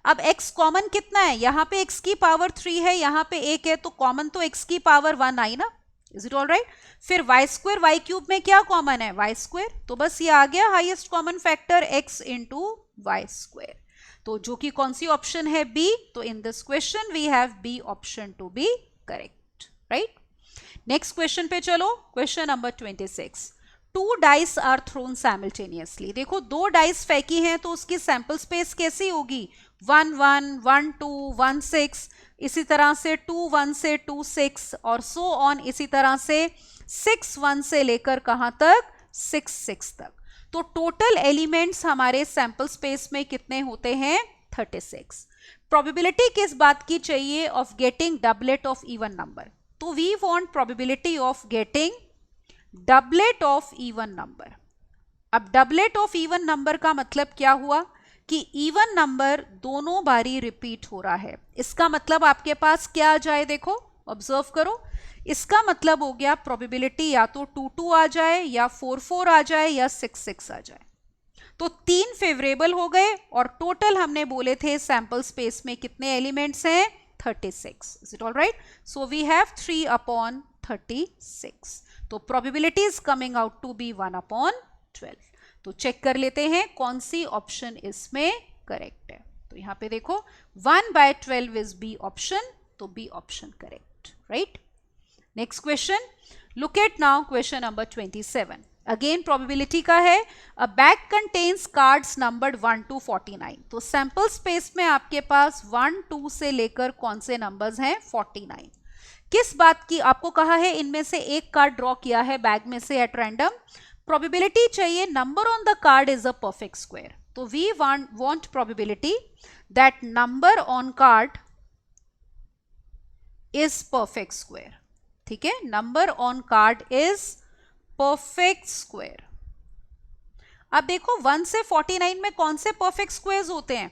अब x कॉमन कितना है, यहाँ पे x की पावर 3 है, यहाँ पे 1 है, तो कॉमन तो x की पावर 1 आई ना। Is it all right? फिर वाई स्क्वायर वाई क्यूब में क्या कॉमन है, वाई स्क्वायर, तो बस ये आ गया highest common factor x into Y square. तो जो कि कौन सी ऑप्शन है, B, तो in this question we have B option to be correct. Right, next question पे चलो, question number 26। 2 dice are thrown simultaneously, देखो 2 डाइस फेंकी हैं तो उसकी सैंपल स्पेस कैसी होगी, 1 1 1 2 1 6, इसी तरह से 2 1 से 2 6 और सो ऑन, इसी तरह से 6 1 से लेकर कहां तक, 6 6 तक। तो टोटल एलिमेंट्स हमारे सैंपल स्पेस में कितने होते हैं, 36। प्रोबेबिलिटी किस बात की चाहिए, of getting doublet of even number, तो we want probability of getting doublet of even number. अब डबलेट ऑफ इवन नंबर का मतलब क्या हुआ कि इवन नंबर दोनों बारी रिपीट हो रहा है, इसका मतलब आपके पास क्या आ जाए, देखो ऑब्जर्व करो, इसका मतलब हो गया प्रोबेबिलिटी या तो 2 2 आ जाए या 4 4 आ जाए या 6 6 आ जाए। तो 3 फेवरेबल हो गए और टोटल हमने बोले थे सैंपल स्पेस में कितने एलिमेंट्स हैं, 36। Is it all right? So we have 3/36। तो probability is coming out to be 1/12। तो चेक कर लेते हैं कौन सी ऑप्शन इसमें करेक्ट है। तो यहां पे देखो 1/12 इज बी ऑप्शन, तो B option correct. Right, next question, look at now question number 27। Again probability का है, a bag contains cards numbered 1 to 49। तो सैंपल स्पेस में आपके पास 1 2 से लेकर कौन से नंबर्स हैं, 49। किस बात की, आपको कहा है इनमें से एक कार्ड ड्रॉ किया है बैग में से एट रैंडम, प्रोबेबिलिटी चाहिए number on the card is a perfect square. तो we want probability that number on card is perfect square. ठीक है, number on card is perfect square. अब देखो 1 से 49 में कौन से परफेक्ट स्क्वायर्स होते हैं,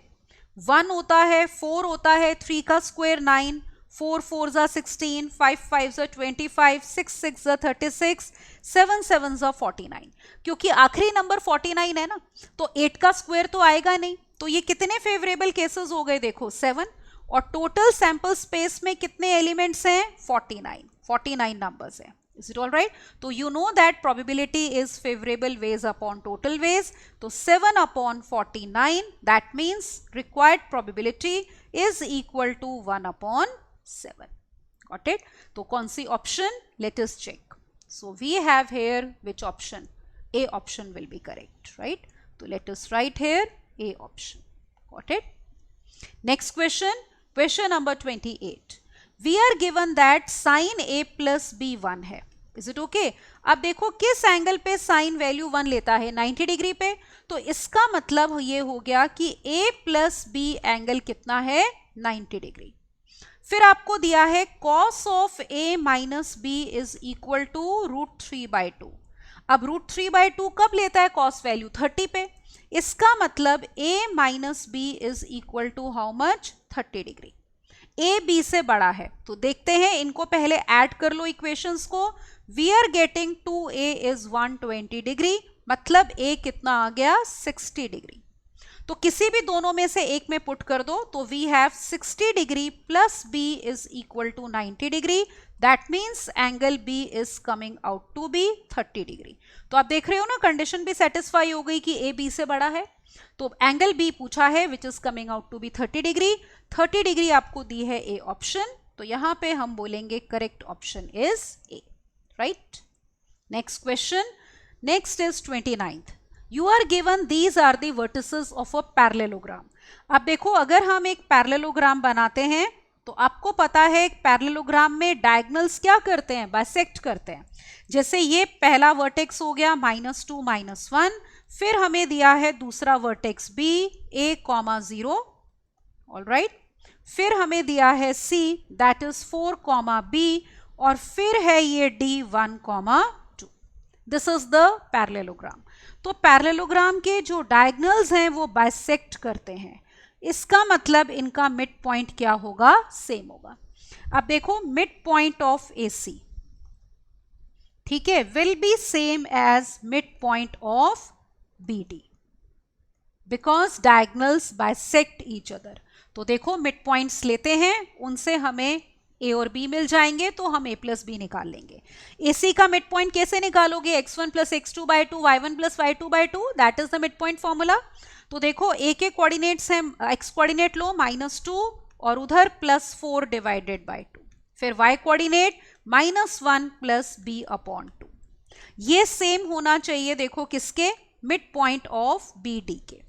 1 होता है, 4 होता है, 3 का स्क्वायर 9, 4 4 जा 16, 5 5 जा 25, 6 6 जा 36, 7 7 जा 49। क्योंकि आखिरी नंबर 49 है ना, तो 8 का स्क्वायर तो आएगा नहीं, तो ये कितने फेवरेबल केसेस हो गए, देखो 7, और टोटल सैंपल स्पेस में कितने एलिमेंट्स हैं, 49 नंबर्स हैं। Is it all right? तो you know that probability is favorable ways upon total ways. तो 7/49, that means required probability is equal to 1/7. Got it? तो कौन सी option? Let us check. So we have here which option? A option will be correct, right? तो let us write here A option. Got it? Next question, question number 28. We are given that sin A plus B 1 है। Is it okay? अब देखो किस angle पे sine value 1 लेता है, 90 degree पे, तो इसका मतलब ये हो गया कि A प्लस B एंगल कितना है, 90 डिग्री। फिर आपको दिया है cos of A minus B is equal to √3/2। अब √3/2 कब लेता है cos वैल्यू, 30 पे, इसका मतलब A minus B is equal to how much, 30 degree. A B से बड़ा है, तो देखते हैं इनको पहले ऐड कर लो इक्वेशंस को। We are getting 2A is 120 degree, मतलब A कितना आ गया, 60 डिग्री। तो किसी भी दोनों में से एक में पुट कर दो तो we have 60 degree plus B is equal to 90 degree, that means angle B is coming out to be 30 degree. तो आप देख रहे हो ना, कंडीशन भी सेटिस्फाई हो गई कि ए बी से बड़ा है। तो एंगल बी पूछा है which is coming out to be 30 degree, 30 degree आपको दी है ए ऑप्शन, तो यहां पे हम बोलेंगे correct option is a, right. Next question, next is 29th। You are given these are the vertices of a parallelogram। अब देखो, अगर हम एक पैरेललोग्राम बनाते हैं तो आपको पता है एक पैरेललोग्राम में डायगोनल्स क्या करते हैं, बाइसेक्ट करते हैं। जैसे ये पहला वर्टेक्स हो गया -2 -1, फिर हमें दिया है दूसरा वर्टेक्स बी a, 0, ऑलराइट, फिर हमें दिया है c दैट इज 4, b, और फिर है ये d 1, 2। This is the parallelogram. तो पैरेललोग्राम के जो डायगोनल्स हैं वो बाइसेक्ट करते हैं, इसका मतलब इनका मिड पॉइंट क्या होगा, सेम होगा। अब देखो, मिड पॉइंट ऑफ AC, ठीक है, will be same as mid point of BD because diagonals bisect each other. तो देखो, मिड पॉइंट्स लेते हैं, उनसे हमें ए और बी मिल जाएंगे तो हम ए प्लस बी निकाल लेंगे। AC का मिड पॉइंट कैसे निकालोगे, x1 plus x2 by 2, y1 plus y2 by 2, that is the mid point formula. तो देखो, ए के कोऑर्डिनेट्स हैं, x कोऑर्डिनेट लो -2 और उधर +4 डिवाइडेड बाई 2, फिर y coordinate -1 plus b upon 2। ये सेम होना चाहिए, देखो किसके, मिड पॉइंट ऑफ BD के।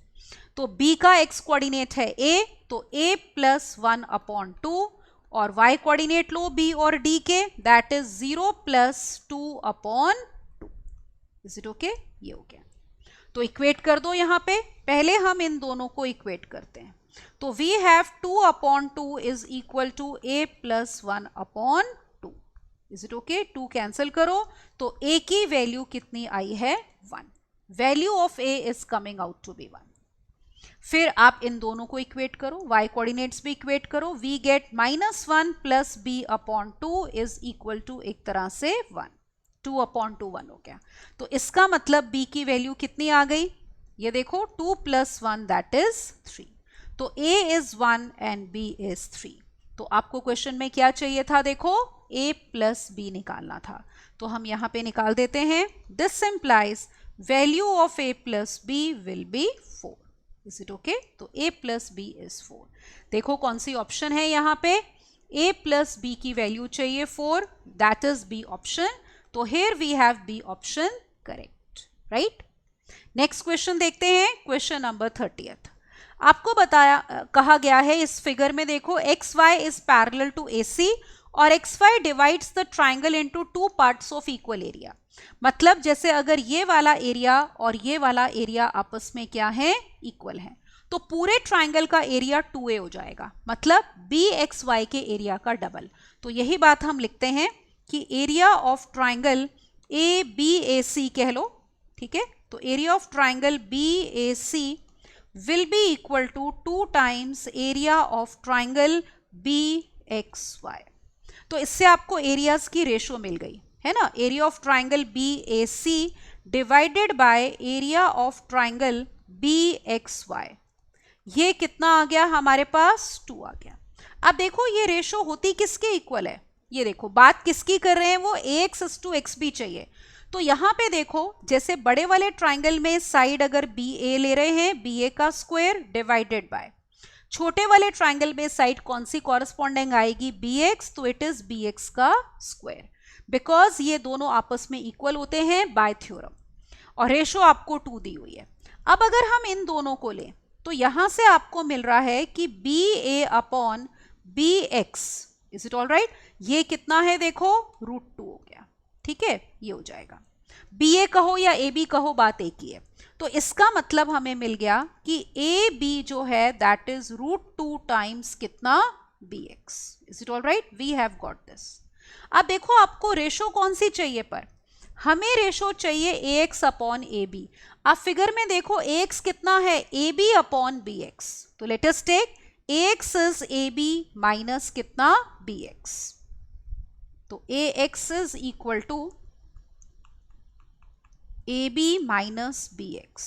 तो b का x कोऑर्डिनेट है a, तो a प्लस 1 अपॉन 2, और y कोऑर्डिनेट लो b और d के, that is 0 plus 2 upon 2। Is it okay, ये हो गया। तो इक्वेट कर दो यहां पे, पहले हम इन दोनों को इक्वेट करते हैं। तो we have 2 upon 2 is equal to a plus 1 upon 2। Is it okay, 2 cancel करो तो a की वैल्यू कितनी आई है, 1। Value of a is coming out to be 1। फिर आप इन दोनों को इक्वेट करो, y कोऑर्डिनेट्स भी इक्वेट करो, we get -1 plus b upon 2 is equal to एक तरह से 1, 2 अपॉन 2 1 हो गया। तो इसका मतलब b की वैल्यू कितनी आ गई, ये देखो 2 प्लस 1 दैट इज 3। तो a is 1 and b is 3। तो आपको क्वेश्चन में क्या चाहिए था, देखो a प्लस b निकालना था, तो हम यहाँ पे निकाल देते हैं। This implies value of a plus b will be 4। Is it okay, तो a प्लस बी इज 4। देखो कौन सी ऑप्शन है यहाँ पे, a प्लस बी की वैल्यू चाहिए 4, दैट इज बी ऑप्शन। तो here we have B option correct, right. Next question देखते हैं, क्वेश्चन नंबर 30th। आपको बताया कहा गया है इस फिगर में, देखो X Y is parallel to AC और X Y divides the triangle into 2 parts of equal area. मतलब जैसे अगर ये वाला एरिया और ये वाला एरिया आपस में क्या है, इक्वल है, तो पूरे ट्राइंगल का एरिया 2a हो जाएगा, मतलब BXY के एरिया का डबल। तो यही बात हम लिखते हैं कि एरिया ऑफ ट्राइंगल ABAC कह लो, ठीक है। तो area of triangle BAC will be equal to 2 times area of triangle BXY। तो इससे आपको एरियाज की रेशो मिल गई है ना, area of triangle BAC divided by area of triangle BXY। ये कितना आ गया हमारे पास, 2 आ गया। अब देखो ये रेशो होती किसके इक्वल है, ये देखो बात किसकी कर रहे हैं, वो AX:XB चाहिए। तो यहां पे देखो, जैसे बड़े वाले ट्राइंगल में साइड अगर BA ले रहे हैं, BA का स्क्वायर डिवाइडेड बाय, छोटे वाले ट्राइंगल में साइड कौन सी कॉरस्पॉन्डिंग आएगी, BX, तो इट इज BX का स्क्वायर, बिकॉज ये दोनों आपस में इक्वल होते हैं बाय थ्योरम, और रेशो आपको 2 दी हुई है। अब अगर हम इन दोनों को लें तो यहां से आपको मिल रहा है कि BA upon BX, is it all right, ये कितना है, देखो √2 हो गया, ठीक है, ये हो जाएगा। BA कहो या AB कहो, बात एक ही है। तो इसका मतलब हमें मिल गया कि AB जो है दैट इज √2 टाइम्स कितना, BX। Is it all right, we have got this. अब देखो आपको रेशो कौन सी चाहिए, पर हमें रेशो चाहिए AX अपॉन AB। अब फिगर में देखो AX कितना है, AB अपॉन BX। तो let us take AX is AB minus कितना, BX। तो AX is equal to AB minus BX।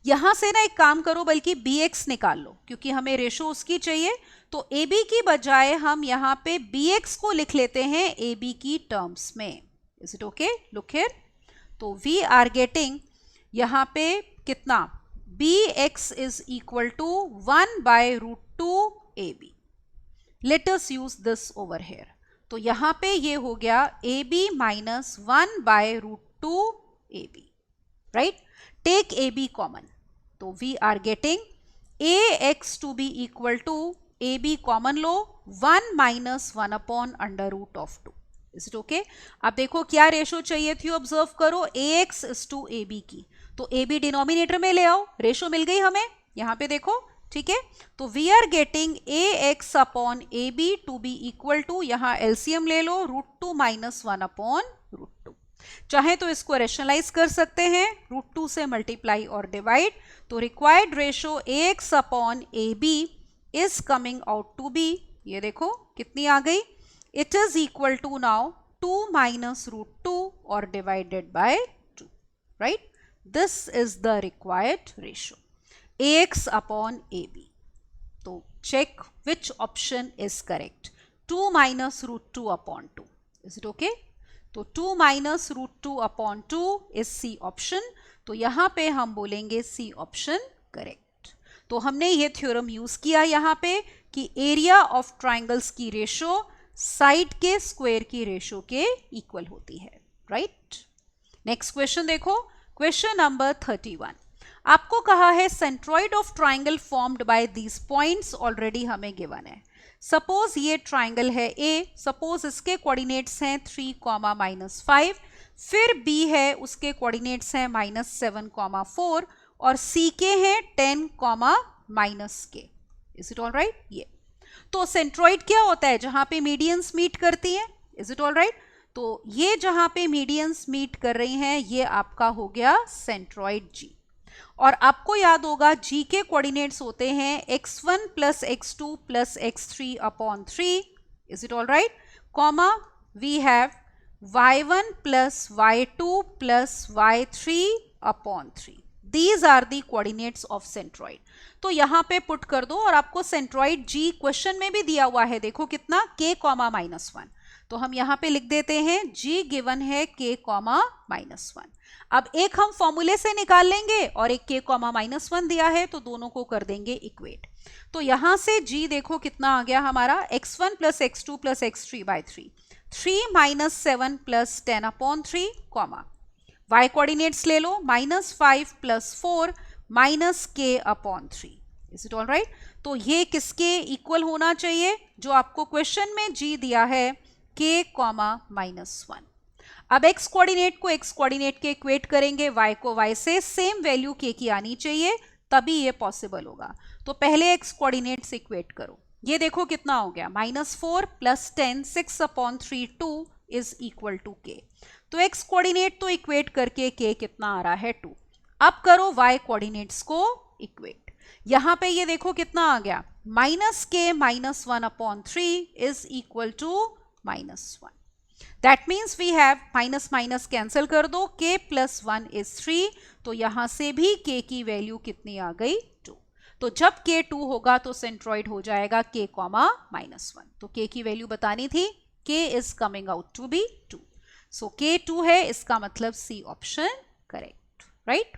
यहां से ना एक काम करो, बल्कि bx निकाल लो, क्योंकि हमें रेशो उसकी चाहिए। तो ab की बजाय हम यहां पे bx को लिख लेते हैं ab की टर्म्स में। Is it okay? Look here, तो वी आर गेटिंग यहां पे कितना, bx is equal to 1/√2 ab। Let us use this over here. तो यहां पे ये हो गया ab minus 1/√2 ab, right? Take ab common, तो we are getting ax to be equal to ab common लो 1 माइनस 1/√2। Is it okay? अब देखो क्या रेशो चाहिए थी, ऑब्जर्व करो, ax इज टू ab की, तो ab डिनोमिनेटर में ले आओ, रेशो मिल गई हमें, यहां पे देखो, ठीक है? तो we are getting ax upon ab to be equal to, यहां एलसीएम ले लो, √2 माइनस 1/√2। चाहे तो इसको रेशनलाइज कर सकते हैं, √2 से मल्टीप्लाई और डिवाइड, तो required ratio ax upon ab is coming out to be, ये देखो कितनी आ गई, it is equal to now 2 minus √2 और divided by 2, right? This is the required ratio ax upon ab। तो check which option is correct, 2 minus √2 upon 2। Is it okay? तो 2 minus √2 upon 2 is C option, तो यहां पे हम बोलेंगे सी option correct. तो हमने ये थ्योरम यूज किया यहां पे कि एरिया ऑफ ट्राइंगल्स की रेशो साइड के स्क्वायर की रेशो के इक्वल होती है, राइट? नेक्स्ट क्वेश्चन देखो, क्वेश्चन नंबर 31। आपको कहा है centroid of triangle formed by these points already हमें गिवन है। सपोज ये ट्राइंगल है A, सपोज इसके कोऑर्डिनेट्स हैं 3, -5, फिर B है, उसके कोऑर्डिनेट्स हैं -7, 4 और C के हैं 10, -k। Is it all right? ये तो सेंट्रॉइड क्या होता है, जहां पे मीडियंस मीट करती हैं। Is it all right? तो ये जहां पे मीडियंस मीट कर रही हैं, ये आपका हो गया सेंट्रॉइड G। और आपको याद होगा G के कोऑर्डिनेट्स होते हैं x1 plus x2 plus x3 upon 3। Is it all right? Comma we have y1 plus y2 plus y3 upon 3। These are the coordinates of centroid. तो यहां पे पुट कर दो, और आपको सेंट्रॉइड G क्वेश्चन में भी दिया हुआ है, देखो कितना, k, -1। तो हम यहां पे लिख देते हैं G गिवन है k, -1। अब एक हम फॉर्मूले से निकाल लेंगे और एक k, -1 दिया है, तो दोनों को कर देंगे इक्वेट। तो यहां से G देखो कितना आ गया हमारा, x1 plus x2 plus x3 by 3, 3 - 7 plus 10 upon 3, y coordinates ले लो, -5 plus 4 -k upon 3। Is it all right? तो ये किसके इक्वल होना चाहिए, जो आपको क्वेश्चन में G दिया है, k, -1। अब x कोऑर्डिनेट को x कोऑर्डिनेट के इक्वेट करेंगे, y को y से, सेम वैल्यू k की आनी चाहिए, तभी ये पॉसिबल होगा। तो पहले x कोऑर्डिनेट से इक्वेट करो, ये देखो कितना हो गया, -4 plus 10, 6 upon 3, 2 is equal to k। तो x कोऑर्डिनेट तो इक्वेट करके k कितना आ रहा है, 2। अब करो y कोऑर्डिनेट्स को इक्वेट, यहां पे ये देखो कितना आ गया, -k -1 upon 3 is equal to -1। That means we have minus minus cancel कर दो, k प्लस 1 इज 3, तो यहां से भी k की वैल्यू कितनी आ गई, 2। तो जब k 2 होगा तो सेंट्रॉइड हो जाएगा k, -1। तो k की वैल्यू बतानी थी, k is coming out to be 2। So k 2 है, इसका मतलब C option correct, right?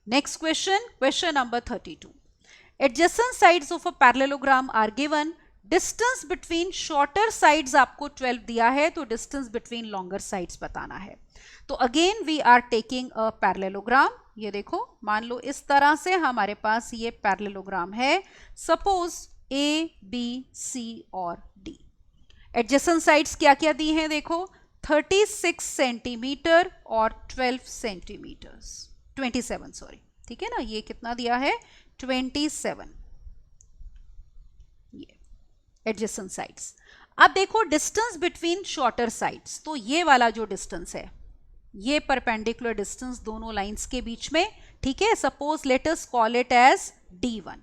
Next question, question number 32। Adjacent sides of a parallelogram are given, distance between shorter sides आपको 12 दिया है, तो डिस्टेंस बिटवीन लॉन्गर साइड्स बताना है। तो again we are taking a parallelogram, ये देखो, मान लो इस तरह से हमारे पास ये पैरेललोग्राम है, सपोज A, B, C और D। एडजेसेंट साइड्स क्या क्या दी हैं, देखो, 36 सेंटीमीटर और 12 सेंटीमीटर, 27 सॉरी, ठीक है ना, ये कितना दिया है, 27 एडजेसेंट साइड्स। अब देखो डिस्टेंस बिटवीन शॉर्टर साइड्स, तो ये वाला जो डिस्टेंस है, ये परपेंडिकुलर डिस्टेंस दोनों लाइंस के बीच में, ठीक है, suppose let us call it as D1।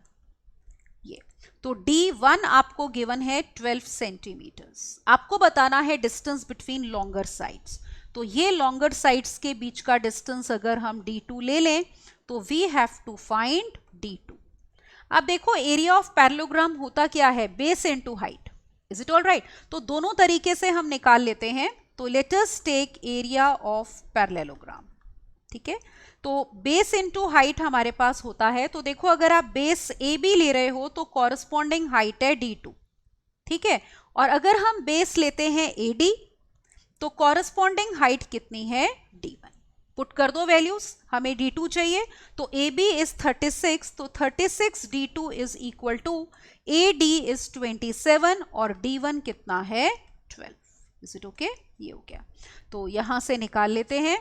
ये तो D1 आपको गिवन है 12 सेंटीमीटर्स। आपको बताना है डिस्टेंस बिटवीन लॉन्गर साइड्स, तो ये लॉन्गर साइड्स के बीच का डिस्टेंस अगर हम D2 ले लें, तो we have to find D2। अब देखो एरिया ऑफ पैरेललोग्राम होता क्या है, base into height. Is it all right? तो दोनों तरीके से हम निकाल लेते हैं। तो let us take area of parallelogram. ठीक है, तो बेस इनटू हाइट हमारे पास होता है। तो देखो अगर आप बेस ए बी ले रहे हो तो कॉरस्पॉन्डिंग हाइट है D2। ठीक है, और अगर हम बेस लेते हैं AD तो कॉरस्पॉन्डिंग हाइट कितनी है, D1। पुट कर दो वैल्यूज, हमें D2 चाहिए। तो AB इज 36, तो 36 D2 is equal to AD is 27 और D1 कितना है, 12। Is it okay? ये हो गया। तो यहां से निकाल लेते हैं।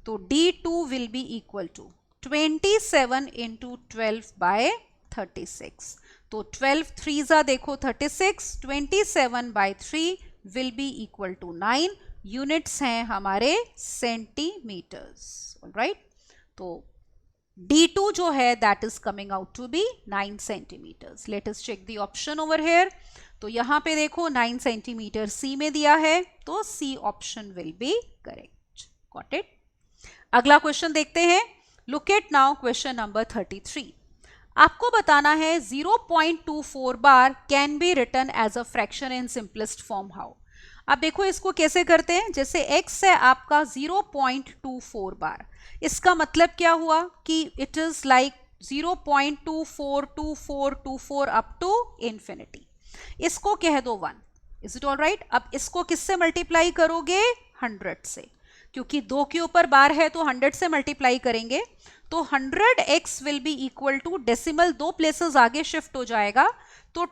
तो D2 will be equal to 27 into 12 by 36। तो 12 3 देखो 36, 27 by 3 will be equal to 9। Units हैं हमारे सेंटीमीटर्स। ऑलराइट, तो D2 जो है that is coming out to be 9 centimetres. Let us check the option over here. तो यहां पे देखो 9 सेंटीमीटर सी में दिया है, तो C option will be correct. Got it? अगला क्वेश्चन देखते हैं। Look at now question number 33। आपको बताना है 0.24 बार can be written as a fraction in simplest form. How? अब देखो इसको कैसे करते हैं। जैसे x है आपका 0.24 बार, इसका मतलब क्या हुआ कि it is like 0.242424 up to infinity. इसको कह दो 1। Is it all right? अब इसको किससे मल्टीप्लाई करोगे, 100 से, क्योंकि 2 के ऊपर बार है तो 100 से मल्टीप्लाई करेंगे। तो 100x will be equal to, decimal 2 places आगे शिफ्ट हो जाएगा, तो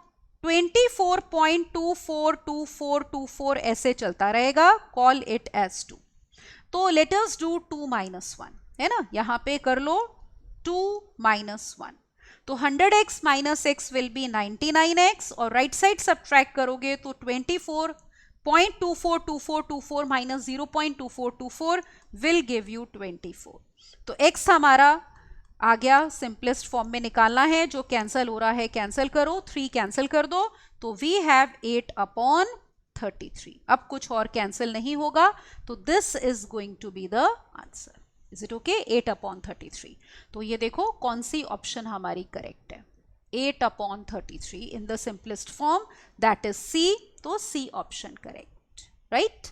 24.242424 ऐसे चलता रहेगा। Call it as 2। तो लेट अस डू 2 माइनस 1, है ना, यहां पे कर लो 2 माइनस 1। तो 100x minus x will B 99x, और राइट साइड सब्ट्रैक्ट करोगे तो 24.242424 माइनस 0.2424 विल गिव यू 24। तो x हमारा आ गया, सिंपलेस्ट फॉर्म में निकालना है। जो कैंसिल हो रहा है कैंसिल करो, 3 कैंसिल कर दो, तो वी हैव 8/33। अब कुछ और कैंसिल नहीं होगा, तो this is going to be the answer. Is it okay? 8/33। तो ये देखो कौन सी ऑप्शन हमारी करेक्ट है, 8/33 in the simplest form, that is C। तो C option correct, right?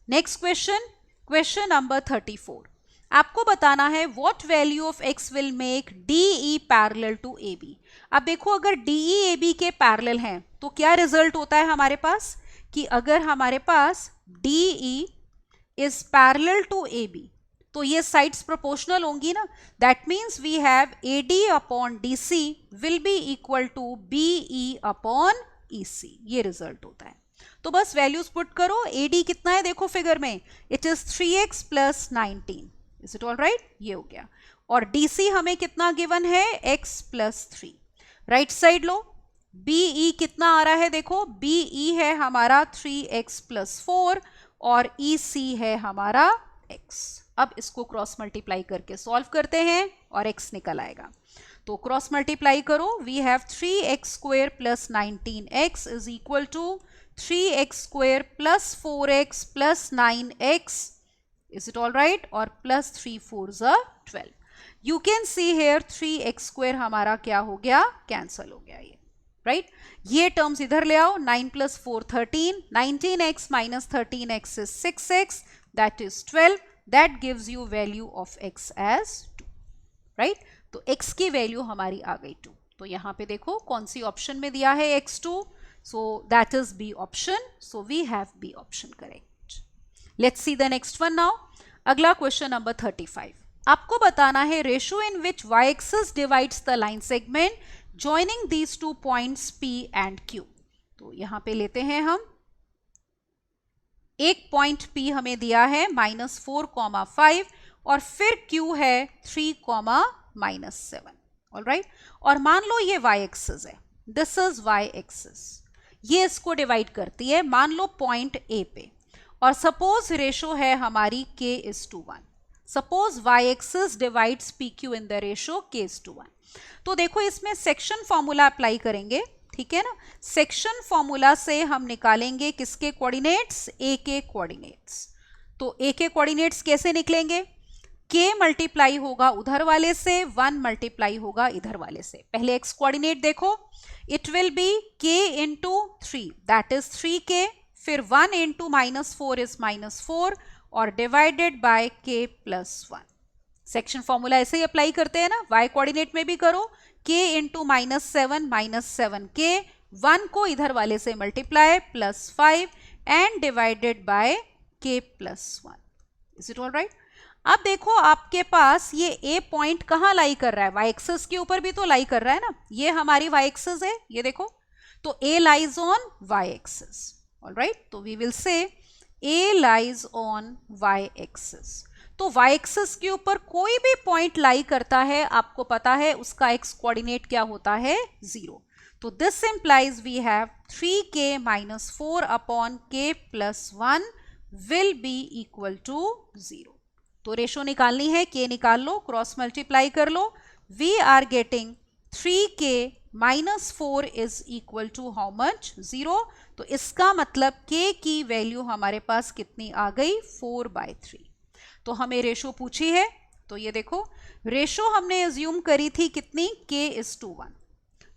Next question, question number 34। आपको बताना है what value of x will make DE parallel to AB। अब देखो अगर DE AB के पैरेलल हैं तो क्या रिजल्ट होता है हमारे पास, कि अगर हमारे पास DE is parallel to AB तो ये साइड्स प्रोपोर्शनल होंगी ना। That means we have AD upon DC will be equal to BE upon EC। ये रिजल्ट होता है। तो बस वैल्यूज पुट करो। AD कितना है देखो फिगर में, it is 3x plus 19। Is it all right? ये हो गया। और DC हमें कितना गिवन है, x plus 3। Right side low, BE कितना आ रहा है देखो, BE है हमारा 3x प्लस 4 और EC है हमारा x। अब इसको क्रॉस मल्टीप्लाई करके सॉल्व करते हैं और x निकल आएगा। तो क्रॉस मल्टीप्लाई करो, we have 3x square plus 19x is equal to 3x square plus 4x plus 9x। Is it all right? और plus 3 4 12। You can see here 3x square हमारा क्या हो गया, कैंसल हो गया ये, राइट? ये टर्म्स इधर ले आओ, 9 plus 4 13, 19x minus 13x is 6x, that is 12। That gives you value of x as 2, right? तो x की वैल्यू हमारी आ गई 2। तो यहां पे देखो कौन सी ऑप्शन में दिया है x2, so that is B option. So we have B option correct. Let's see the next one now. अगला क्वेश्चन नंबर 35। आपको बताना है ratio in which y axis divides the line segment joining these two points P and Q। तो यहां पे लेते हैं हम, एक पॉइंट P हमें दिया है -4,5 और फिर Q है 3,-7। All right? और मान लो ये y एक्सिस है, दिस इज y एक्सिस, ये इसको डिवाइड करती है मान लो पॉइंट A पे, और सपोज रेशो है हमारी k:1। Suppose y axis divides PQ in the ratio k:1। तो देखो इसमें सेक्शन फॉर्मूला अप्लाई करेंगे, ठीक है ना। सेक्शन फॉर्मूला से हम निकालेंगे किसके कोऑर्डिनेट्स, A के कोऑर्डिनेट्स। तो A के कोऑर्डिनेट्स कैसे निकलेंगे, k मल्टीप्लाई होगा उधर वाले से, 1 मल्टीप्लाई होगा इधर वाले से। पहले x कोऑर्डिनेट देखो, it will B k into 3 that is 3k, फिर 1 इंटू -4 इज -4 और divided bye k plus 1। Section formula ऐसे ही अप्लाई करते हैं ना, y कोऑर्डिनेट में भी करो, k इंटू -7k, 1 को इधर वाले से multiply plus 5 and divided by k plus 1। Is it all right? अब देखो आपके पास ये a पॉइंट कहाँ लाई कर रहा है, y एक्सिस के ऊपर भी तो लाई कर रहा है ना, ये हमारी y एक्सिस है, ये देखो, तो a lies on y axis. All right, तो we will say a lies on y axis. तो y एक्सिस के ऊपर कोई भी पॉइंट लाई करता है, आपको पता है उसका x कोऑर्डिनेट क्या होता है, 0। तो this implies we have 3k minus 4 upon k plus 1 will be equal to 0। तो रेशो निकालनी है, k निकाल लो, क्रॉस मल्टीप्लाई कर लो, we are getting 3k minus 4 is equal to how much, 0। तो इसका मतलब k की वैल्यू हमारे पास कितनी आ गई, 4/3। तो हमें रेशो पूछी है, तो ये देखो रेशो हमने एज्यूम करी थी कितनी, k इज टू 1,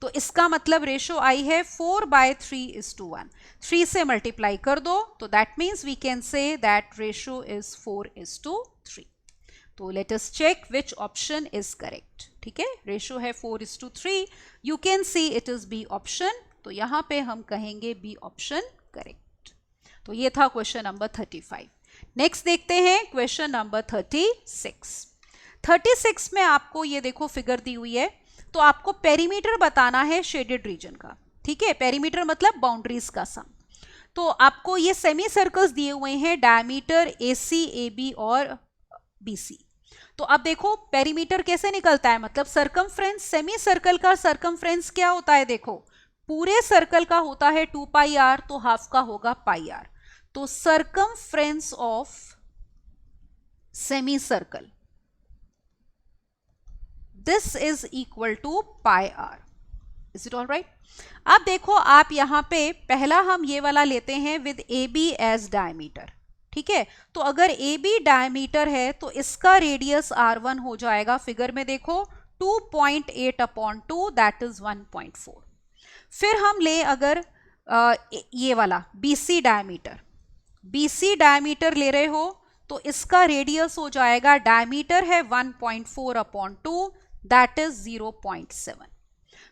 तो इसका मतलब रेशो आई है 4/3 इज टू 1। 3 से मल्टीप्लाई कर दो, तो that means we can say that ratio is 4 is to 3। तो let us check which option is correct. ठीक है, रेशो है 4 is to 3, you can see it is B option, तो यहां पे हम कहेंगे बी ऑप्शन करेक्ट। तो ये था क्वेश्चन नंबर 35। नेक्स्ट देखते हैं क्वेश्चन नंबर 36। 36 में आपको ये देखो फिगर दी हुई है, तो आपको पेरीमीटर बताना है शेडेड रीजन का। ठीक है, पेरीमीटर मतलब बाउंड्रीज का सम। तो आपको ये सेमी सर्कल्स दिए हुए हैं, डायमीटर AC, AB और BC। तो अब देखो पेरीमीटर कैसे निकलता है, मतलब सरकमफ्रेंस, सेमी सर्कल का सरकमफ्रेंस क्या होता है, देखो पूरे सर्कल का होता है 2πr, तो हाफ का होगा πr। तो circumference of semi circle this is equal to πr। Is it all right? अब देखो आप यहां पे पहला हम ये वाला लेते हैं विद AB एज डायमीटर। ठीक है, तो अगर AB डायमीटर है तो इसका रेडियस R1 हो जाएगा, फिगर में देखो 2.8/2 दैट इज 1.4। फिर हम ले अगर ये वाला BC डायमीटर, BC डायमीटर ले रहे हो तो इसका रेडियस हो जाएगा, डायमीटर है 1.4/2 दैट इज 0.7।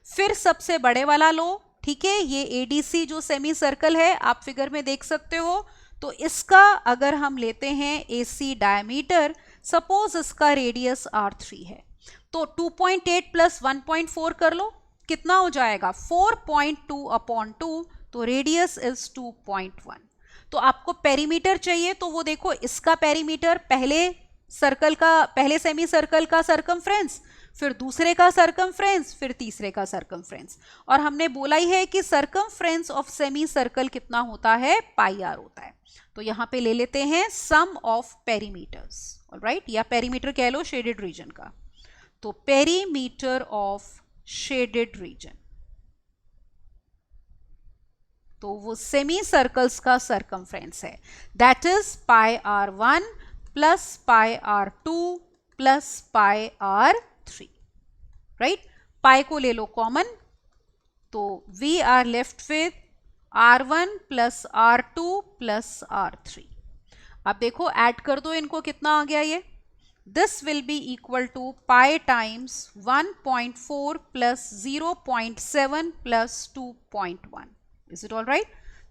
फिर सबसे बड़े वाला लो, ठीक है, ये ADC जो सेमी सर्कल है आप फिगर में देख सकते हो, तो इसका अगर हम लेते हैं AC डायमीटर, सपोज इसका रेडियस R3 है, तो 2.8 प्लस 1.4 कर लो, कितना हो जाएगा 4.2/2, तो रेडियस इज 2.1। तो आपको पेरीमीटर चाहिए, तो वो देखो इसका पेरीमीटर पहले सर्कल का, पहले सेमी सर्कल का सरकमफ्रेंस, फिर दूसरे का सरकमफ्रेंस, फिर तीसरे का सरकमफ्रेंस, और हमने बोला ही है कि सरकमफ्रेंस ऑफ सेमी सर्कल कितना होता है, πr होता है। तो यहां पे ले लेते हैं सम ऑफ पेरीमीटर्स, ऑलराइट, या पेरीमीटर कह लो शेडेड रीजन का। तो पेरीमीटर ऑफ शेडेड रीजन, तो वो सेमी सर्कल्स का सरकमफ्रेंस है, that is πr1 plus πr2 plus πr3। Right, pi को ले लो कॉमन, तो we are left with R1 plus R2 plus R3। अब देखो ऐड कर दो इनको, कितना आ गया ये, this will be equal to pi times 1.4 plus 0.7 plus 2.1। Is it all right?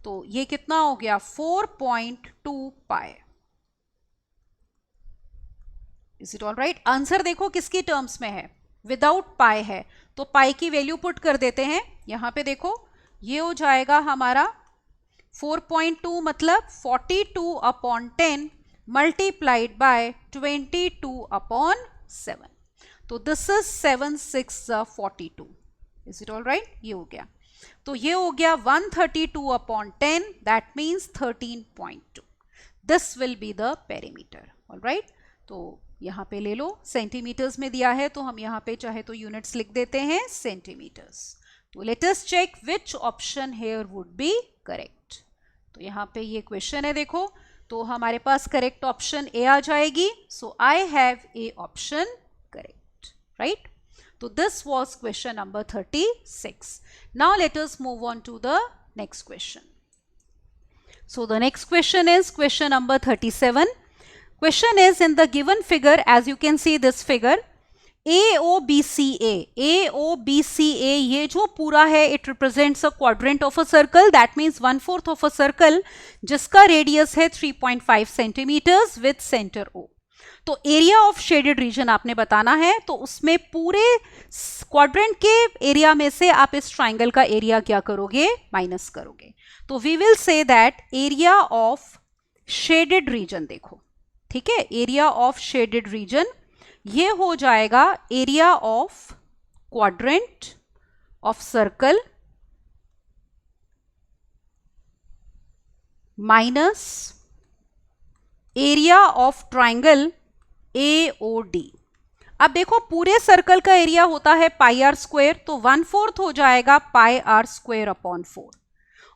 तो ये कितना हो गया 4.2 pi. Is it all right? Answer देखो किसकी टर्म्स में है, विदाउट पाई है, तो पाई की वैल्यू पुट कर देते हैं यहां पे। देखो ये हो जाएगा हमारा 4.2 मतलब 42/10 मल्टीप्लाइड बाय 22/7, तो this is 7 6 42। Is it all right? ये हो गया, तो ये हो गया 132/10 that means 13.2। This will be the perimeter. All right, तो यहां पे ले लो, सेंटीमीटर्स में दिया है तो हम यहां पे चाहे तो यूनिट्स लिख देते हैं सेंटीमीटर्स। तो let us check which option here would be correct. तो यहां पे ये क्वेश्चन है देखो, तो हमारे पास करेक्ट ऑप्शन ए आ जाएगी. So I have A option correct. Right. So this was question number 36. Now let us move on to the next question. So the next question is question number 37. Question is, in the given figure, as you can see this figure, AOBCA ये जो पूरा है, it represents a quadrant of a circle. That means 1/4 of a circle जिसका radius है 3.5 centimetres with centre O. तो area of shaded reason आपने बताना है. तो उसमें पूरे क्वाड्रेंट के एरिया में से आप इस ट्राइंगल का एरिया क्या करोगे? माइनस करोगे. तो we will say that area of shaded region, देखो ठीक है, एरिया ऑफ शेडेड रीजन ये हो जाएगा area of quadrant of circle minus area of triangle AOD. अब देखो पूरे सर्कल का एरिया होता है पाई आर स्क्वायर, तो 1/4 हो जाएगा पाई आर स्क्वायर अपॉन 4.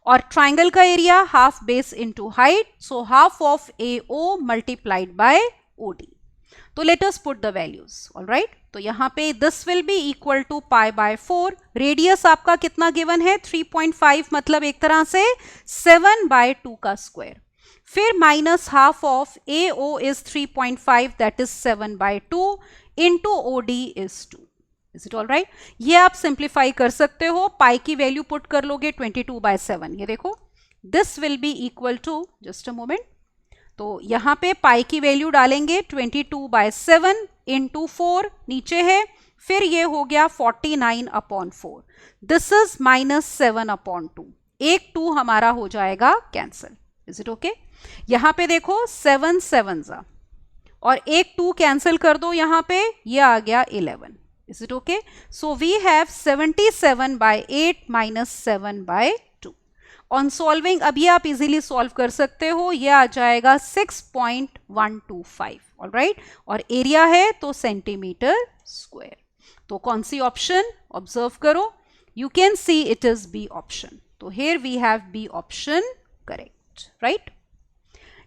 और ट्राइंगल का area half base into height, so half of AO multiplied by OD. तो let us put the values. All right. तो यहां पे this will be equal to pi by 4. Radius आपका कितना गिवन है? 3.5, मतलब एक तरह से 7/2 का स्क्वायर. फिर minus half of AO is 3.5, that is 7/2 into OD is 2. Is it all right? ये आप सिंप्लीफाई कर सकते हो. पाई की वैल्यू पुट कर लोगे 22/7. ये देखो this will be equal to, just a moment, तो यहां पे पाई की वैल्यू डालेंगे 22/7 इंटू 4 नीचे है. फिर ये हो गया 49/4. This is -7/2. एक 2 हमारा हो जाएगा कैंसिल. Is it okay? यहां पे देखो 7 7s और एक 2 कैंसिल कर दो यहां पे, ये आ गया 11. Is it okay? So we have 77/8 minus 7/2. On solving अब ये आप इजीली सॉल्व कर सकते हो. ये आ जाएगा 6.125. ऑलराइट. और एरिया है तो सेंटीमीटर स्क्वायर. तो कौन सी ऑप्शन? ऑब्जर्व करो. You can see it is B option. तो here we have B option correct. Right.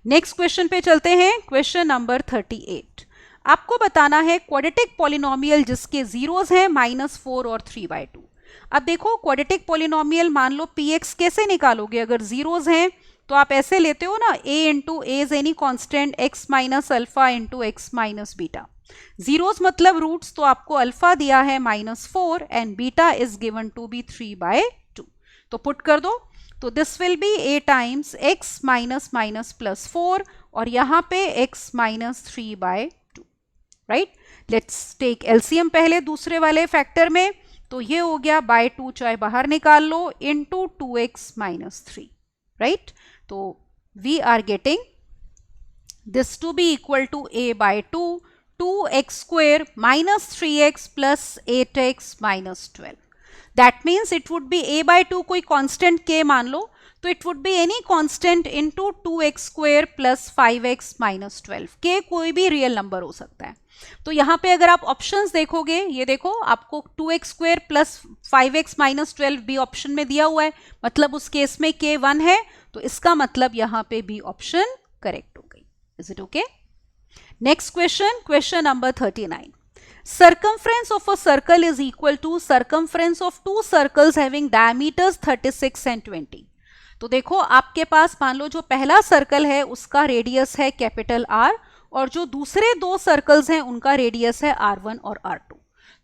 Next question पे चलते हैं. Question number 38. आपको बताना है क्वाड्रेटिक पॉलिनोमियल जिसके जीरोस हैं -4 और 3/2. अब देखो क्वाड्रेटिक पॉलिनोमियल मान लो px कैसे निकालोगे? अगर जीरोस हैं तो आप ऐसे लेते हो ना, a into a is any constant x minus alpha into x minus beta. Zeros मतलब रूट्स, तो आपको अल्फा दिया है -4 and beta is given to be 3/2. तो पुट कर दो. तो this will be a times x minus minus plus 4 और यहां पे x minus 3/2. Right. Let's take LCM पहले दूसरे वाले फैक्टर में. तो ये हो गया बाय 2, चाहे बाहर निकाल लो, इंटू 2x माइनस 3. राइट. तो we are getting this to be equal to a/2 2x square minus 3x plus 8x minus 12. That means it would be a/2 कोई कांस्टेंट k मान लो, तो it would be any constant into 2x square plus 5x minus 12. k कोई भी real number हो सकता है. तो यहां पे अगर आप ऑप्शंस देखोगे, ये देखो आपको 2x square plus 5x minus 12 B option में दिया हुआ है, मतलब उस केस में k 1 है. तो इसका मतलब यहां पे बी ऑप्शन करेक्ट हो गई. Is it okay? Next question, question number 39. Circumference of a circle is equal to circumference of two circles having diameters 36 and 20. तो देखो आपके पास मान लो जो पहला सर्कल है उसका रेडियस है कैपिटल R और जो दूसरे दो सर्कल्स हैं उनका रेडियस है R1 और R2.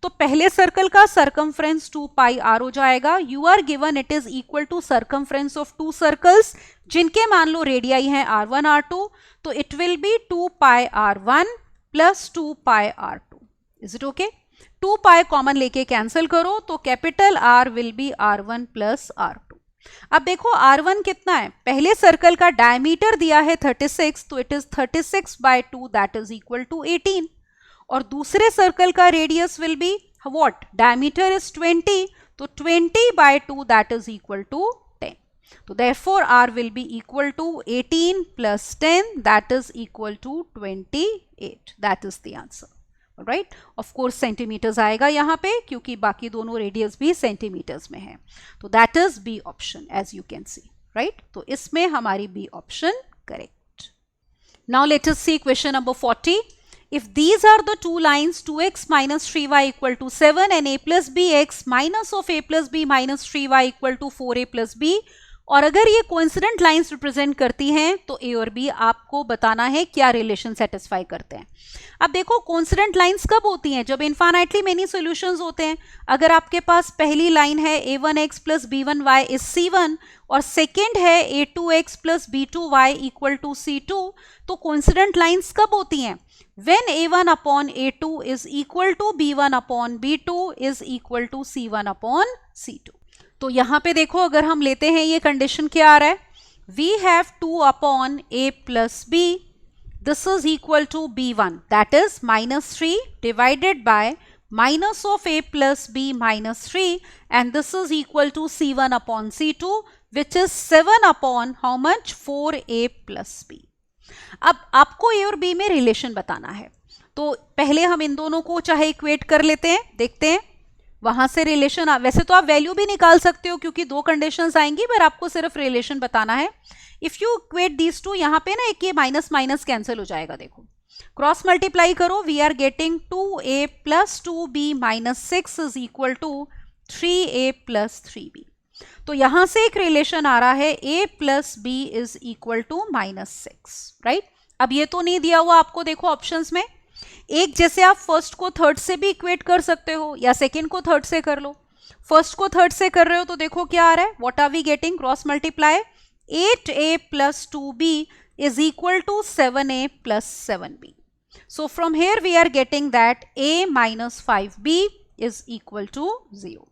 तो पहले सर्कल का सर्कमफ्रेंस 2 पाई r हो जाएगा. You are given it is equal to circumference of two circles जिनके मान लो रेडियाई हैं R1 R2. तो it will be 2 pi R1 plus 2 pi R2. Is it okay? 2 pi common लेके कैंसिल करो तो capital R will be R1 plus R2. अब देखो R1 कितना है? पहले सर्कल का डायमीटर दिया है 36, तो it is 36/2 that is equal to 18. और दूसरे सर्कल का radius will be what? Diameter is 20, तो 20/2 दैट इज इक्वल टू 10. तो therefore R will be equal to 18 plus 10 that is equal to 28. That is the answer. Right. Of course centimetres आएगा यहाँ पे क्योंकि बाकी दोनों रेडियस भी सेंटीमीटर्स में है. तो that is B option as you can see. Right. तो इसमें हमारी B option correct. Now let us see question number 40. If these are the two lines 2x minus 3y equal to 7 and a plus bx minus of a plus b minus 3y equal to 4a plus b, और अगर ये coincident lines represent करती हैं तो ए और B आपको बताना है क्या रिलेशन सेटिस्फाई करते हैं। अब देखो कोइंसिडेंट लाइंस कब होती हैं, जब इनफाइनाइटली मेनी सॉल्यूशंस होते हैं। अगर आपके पास पहली लाइन है a1x plus b1y is c1 और सेकेंड है a2x plus b2y equal to c2, तो कोइंसिडेंट लाइंस कब होती हैं? When a1 upon a2 is equal to b1 upon b2 is equal to c1 upon c2। तो यहां पे देखो अगर हम लेते हैं ये कंडीशन क्या आ रहा है, we have 2 upon a plus b, this is equal to b1 that is minus 3 divided by minus of a plus b minus 3 and this is equal to c1 upon c2 which is 7 upon how much 4a plus b। अब आपको ए और B में relation बताना है, तो पहले हम इन दोनों को चाहे इक्वेट कर लेते हैं, देखते हैं वहां से रिलेशन। वैसे तो आप वैल्यू भी निकाल सकते हो क्योंकि दो कंडीशंस आएंगी, पर आपको सिर्फ रिलेशन बताना है। If you equate these two, यहाँ पे ना एक ये माइनस माइनस कैंसिल हो जाएगा, देखो क्रॉस मल्टीप्लाई करो, we are getting 2a plus 2b minus 6 is equal to 3a plus 3b। तो यहां से एक रिलेशन आ रहा है a plus b is equal to -6, right. अब ये तो नहीं दिया हुआ आपको, देखो ऑप्शंस में एक जैसे आप फर्स्ट को थर्ड से भी इक्वेट कर सकते हो या सेकंड को थर्ड से कर लो। फर्स्ट को थर्ड से कर रहे हो तो देखो क्या आ रहा है, what are we getting, cross multiply 8a plus 2b is equal to 7a plus 7b। So from here we are getting that a minus 5b is equal to 0।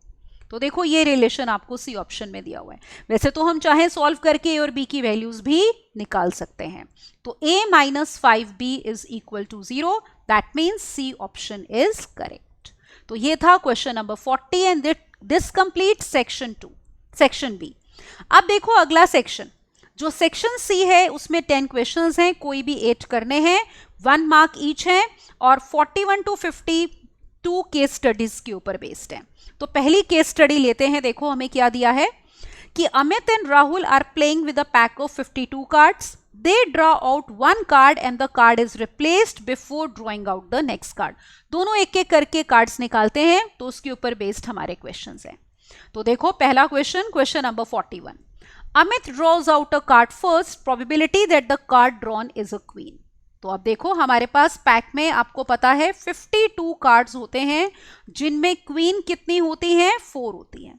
तो देखो ये रिलेशन आपको सी ऑप्शन में दिया हुआ है। वैसे तो हम चाहे सॉल्व करके ए और बी की वैल्यूज भी निकाल सकते हैं। तो a minus 5b is equal to 0, that means C option is correct. तो ये था question number 40 and this complete section 2, section B. अब देखो अगला सेक्शन, जो सेक्शन सी है उसमें 10 क्वेश्चंस हैं, कोई भी 8 करने हैं, 1 मार्क ईच है और 41 टू 52 केस स्टडीज के ऊपर बेस्ड है। तो पहली केस स्टडी लेते हैं। देखो हमें क्या दिया है कि Amit and Rahul are playing with a pack of 52 cards, they draw out 1 card and the card is replaced before drawing out the next card. दोनों एक एक करके कार्ड्स निकालते हैं, तो उसके ऊपर बेस्ड हमारे क्वेश्चंस हैं। तो देखो पहला question, question number 41, Amit draws out a card first, probability that the card drawn is a queen. तो अब देखो हमारे पास पैक में आपको पता है 52 कार्ड्स होते हैं, जिनमें क्वीन कितनी होती हैं, 4 होती हैं।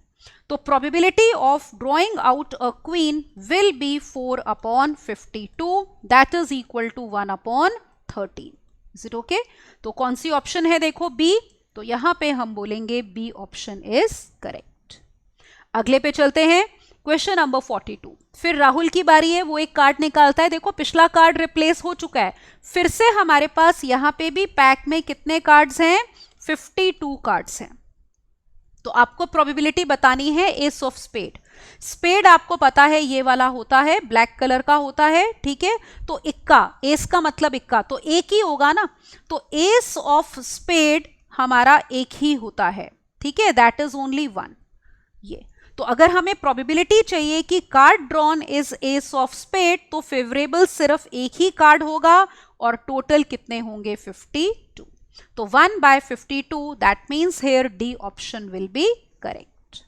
तो probability of drawing out a queen will be 4 upon 52, that is equal to 1 upon 13। Is it okay? तो कौन सी ऑप्शन है, देखो बी। तो यहां पे हम बोलेंगे बी ऑप्शन इज करेक्ट। अगले पे चलते हैं, क्वेश्चन नंबर 42। फिर राहुल की बारी है, वो एक कार्ड निकालता है। देखो पिछला कार्ड रिप्लेस हो चुका है, फिर से हमारे पास यहाँ पे भी पैक में कितने कार्ड्स हैं, 52 कार्ड्स हैं। तो आपको प्रोबेबिलिटी बतानी है एस ऑफ स्पेड। स्पेड आपको पता है ये वाला होता है, ब्लैक कलर का होता है, ठीक है। तो इक्का, एस का मतलब इक्का, तो एक ही होगा ना। तो एस ऑफ स्पेड हमारा एक ही होता है, ठीक है, दैट इज ओनली 1। ये तो अगर हमें प्रोबेबिलिटी चाहिए कि card drawn is ace of spade, तो फेवरेबल सिर्फ एक ही कार्ड होगा और टोटल कितने होंगे, 52। तो 1 by 52, that means here D option will be correct.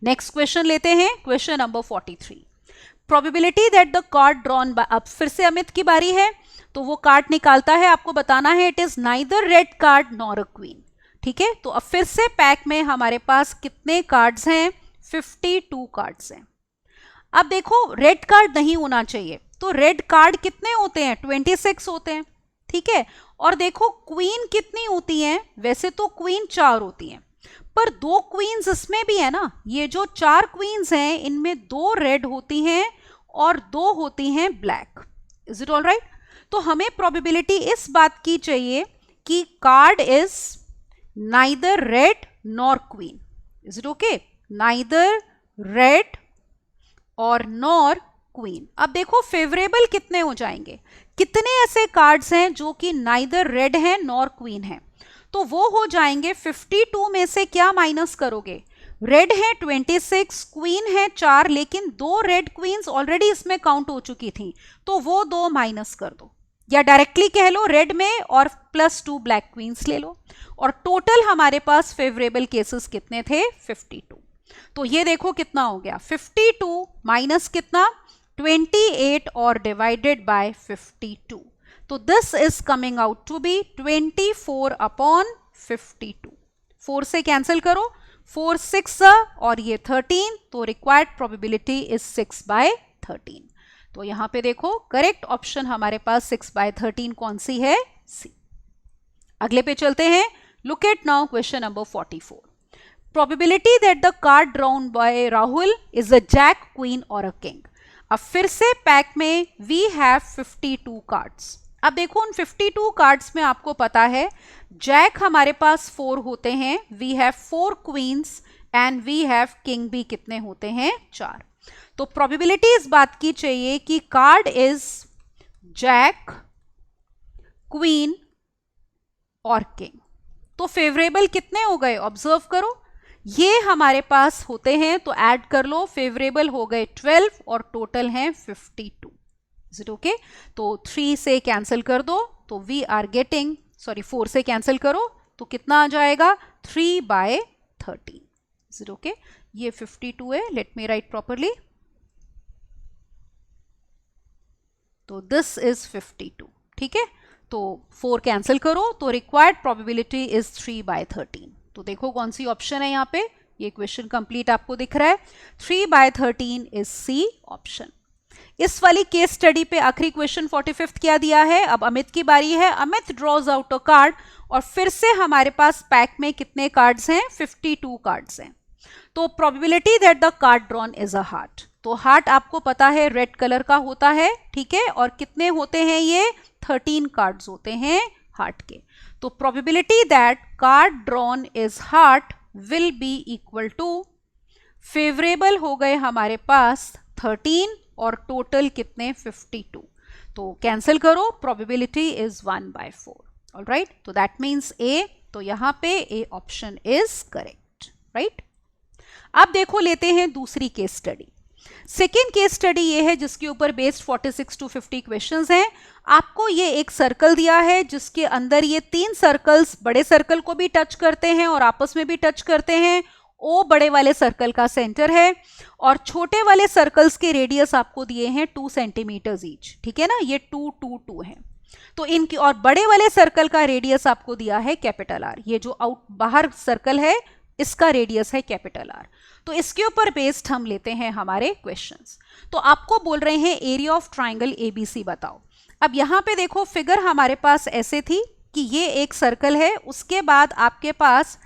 Next question लेते हैं, question number 43, probability that the card drawn by, अब फिर से अमित की बारी है, तो वो कार्ड निकालता है, आपको बताना है it is neither red card nor a queen, ठीक है। तो अब फिर से पैक में हमारे पास कितने कार्ड्स हैं, 52 कार्ड्स हैं। अब देखो रेड कार्ड नहीं होना चाहिए, तो रेड कार्ड कितने होते हैं, 26 होते हैं, ठीक है। और देखो क्वीन कितनी होती हैं, वैसे तो क्वीन 4 होती हैं, पर 2 क्वींस इसमें भी है ना। ये जो 4 क्वींस हैं इनमें 2 रेड होती हैं और 2 होती हैं black. Is it all right? तो हमें प्रोबेबिलिटी इस बात की चाहिए कि card is neither red nor queen. Is it okay? Neither red और नॉर क्वीन। अब देखो फेवरेबल कितने हो जाएंगे, कितने ऐसे कार्ड्स हैं जो कि नाइदर रेड हैं नॉर क्वीन हैं, तो वो हो जाएंगे 52 में से क्या माइनस करोगे, रेड है 26, क्वीन है 4, लेकिन 2 रेड क्वींस ऑलरेडी इसमें काउंट हो चुकी थी, तो वो 2 माइनस कर दो। या डायरेक्टली कह लो रेड में और +2 ब्लैक क्वींस ले लो, और टोटल हमारे पास फेवरेबल केसेस कितने थे 52। तो ये देखो कितना हो गया 52 माइनस कितना 28 और डिवाइडेड बाय 52, तो this is coming out to be 24/52। 4 से कैंसिल करो, 4 6 और ये 13, तो रिक्वायर्ड प्रोबेबिलिटी इज 6/13। तो यहां पे देखो करेक्ट ऑप्शन हमारे पास 6/13 कौन सी है, सी। अगले पे चलते हैं। Look at now question number 44। Probability that the card drawn by Rahul is a jack, queen और अ किंग। अब फिर से पैक में वी हैव 52 कार्ड्स। अब देखो उन 52 कार्ड्स में आपको पता है जैक हमारे पास 4 होते हैं, we have 4 queens and we have king भी कितने होते हैं 4। तो प्रोबेबिलिटी इस बात की चाहिए कि कार्ड इज जैक, क्वीन और किंग। तो फेवरेबल कितने हो गए ऑब्जर्व करो, ये हमारे पास होते हैं तो ऐड कर लो, फेवरेबल हो गए 12 और टोटल हैं 52। Is it okay? तो 3 से कैंसिल कर दो, तो वी आर गेटिंग, सॉरी 4 से कैंसिल करो तो कितना आ जाएगा 3/13। Is it okay? ये 52 है, लेट मी राइट प्रॉपरली। तो दिस इज 52, ठीक है? तो 4 कैंसिल करो तो रिक्वायर्ड प्रोबेबिलिटी इज 3/13। तो देखो कौन सी ऑप्शन है यहाँ पे, ये क्वेश्चन कंप्लीट आपको दिख रहा है, 3/13 इज सी ऑप्शन। इस वाली केस स्टडी पे आखिरी क्वेश्चन 45 क्या दिया है। अब अमित की बारी है। Amit draws out a card, और फिर से हमारे पास पैक में कितने कार्ड्स हैं 52 कार्ड्स हैं। तो probability that the card drawn is a heart, तो हार्ट आपको पता है रेड कलर का होता है, ठीक है, और कितने होते हैं ये 13 कार्ड्स होते हैं हार्ट के। तो probability that card drawn is heart will be equal to, favourable हो गए हमारे पास 13 और टोटल कितने 52, तो कैंसिल करो, प्रोबेबिलिटी इज 1/4। ऑलराइट, तो दैट मीन्स ए, तो यहां पे ए ऑप्शन इज करेक्ट, राइट। अब देखो लेते हैं दूसरी case study. Second case study ये है जिसके ऊपर बेस्ड 46 to 50 क्वेश्चंस हैं। आपको ये एक सर्कल दिया है जिसके अंदर ये 3 सर्कल्स बड़े सर्कल को भी टच करते हैं और आपस में भी टच करते हैं। ओ बड़े वाले सर्कल का सेंटर है और छोटे वाले सर्कल्स के रेडियस आपको दिए हैं 2 सेंटीमीटर ईच, ठीक है ना, ये 2 2 2 है। तो इनकी, और बड़े वाले सर्कल का रेडियस आपको दिया है कैपिटल आर, ये जो आउट बाहर सर्कल है इसका रेडियस है कैपिटल आर। तो इसके ऊपर बेस्ड हम लेते हैं हमारे क्वेश्चंस। तो आपको बोल रहे हैं एरिया ऑफ ट्राइंगल एबीसी बताओ। अब यहां पे देखो फिगर हमारे पास ऐसे थी कि ये एक सर्कल है, उसके बाद आपके पास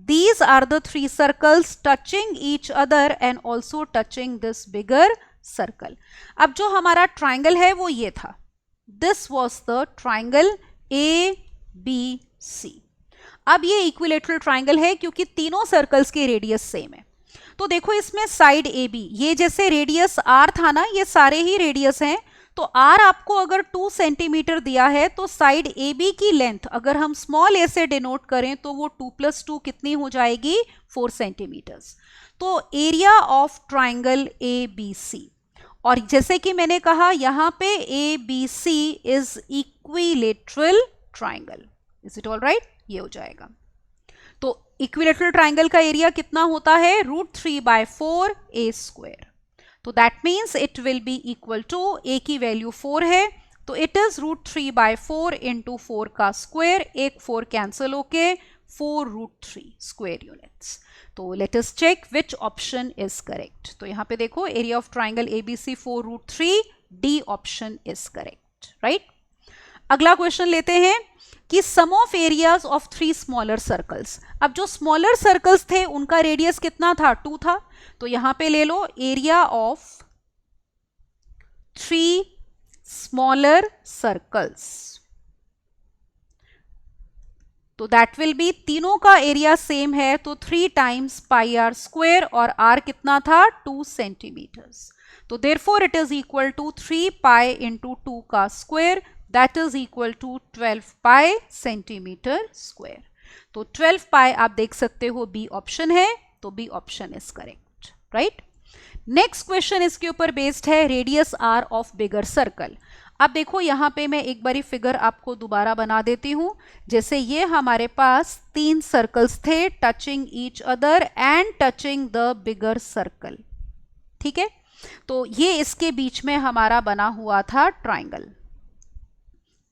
these are the 3 circles touching each other and also touching this bigger circle। अब जो हमारा ट्राइंगल है वो ये था, this was the triangle ABC। अब ये इक्विलेटरल ट्राइंगल है क्योंकि तीनों सर्कल्स के रेडियस सेम है। तो देखो इसमें साइड ए बी, ये जैसे रेडियस आर था ना, ये सारे ही रेडियस हैं। तो आर आपको अगर 2 सेंटीमीटर दिया है तो साइड ए बी की लेंथ अगर हम स्मॉल ए से डिनोट करें तो वो 2 + 2 कितनी हो जाएगी 4 सेंटीमीटर्स। तो area of triangle A B C, और जैसे कि मैंने कहा यहाँ पे A B C is equilateral triangle. Is it all right? ये हो जाएगा। तो इक्विलेटरल ट्राइंगल का एरिया कितना होता है √3/4 a²। तो that means it will be equal to, a की वैल्यू 4 है तो इट इज √3/4 इंटू 4 का स्क्वायर, एक 4 कैंसिल होके 4√3 स्क्वायर यूनिट्स। तो let us check which option is correct. तो यहाँ पे देखो area of triangle ABC 4√3, D option is correct, right. अगला क्वेश्चन लेते हैं कि sum of areas of 3 smaller circles. अब जो स्मॉलर सर्कल्स थे उनका रेडियस कितना था 2 था। तो यहां पे ले लो एरिया ऑफ 3 स्मॉलर सर्कल्स, तो दैट विल बी, तीनों का एरिया सेम है तो 3 टाइम्स πr² और r कितना था 2 सेंटीमीटर्स। तो therefore it is equal to 3 pi into 2 का square, that is equal to 12 pi centimetre square. तो 12 पाई आप देख सकते हो बी ऑप्शन है, तो B option is correct, right. Next question इसके ऊपर बेस्ड है radius R of bigger circle. अब देखो यहाँ पे मैं एक बारी फिगर आपको दोबारा बना देती हूँ। जैसे ये हमारे पास 3 सर्कल्स थे touching each other and touching the bigger circle, ठीक है। तो ये इसके बीच में हमारा बना हुआ था ट्राइंगल।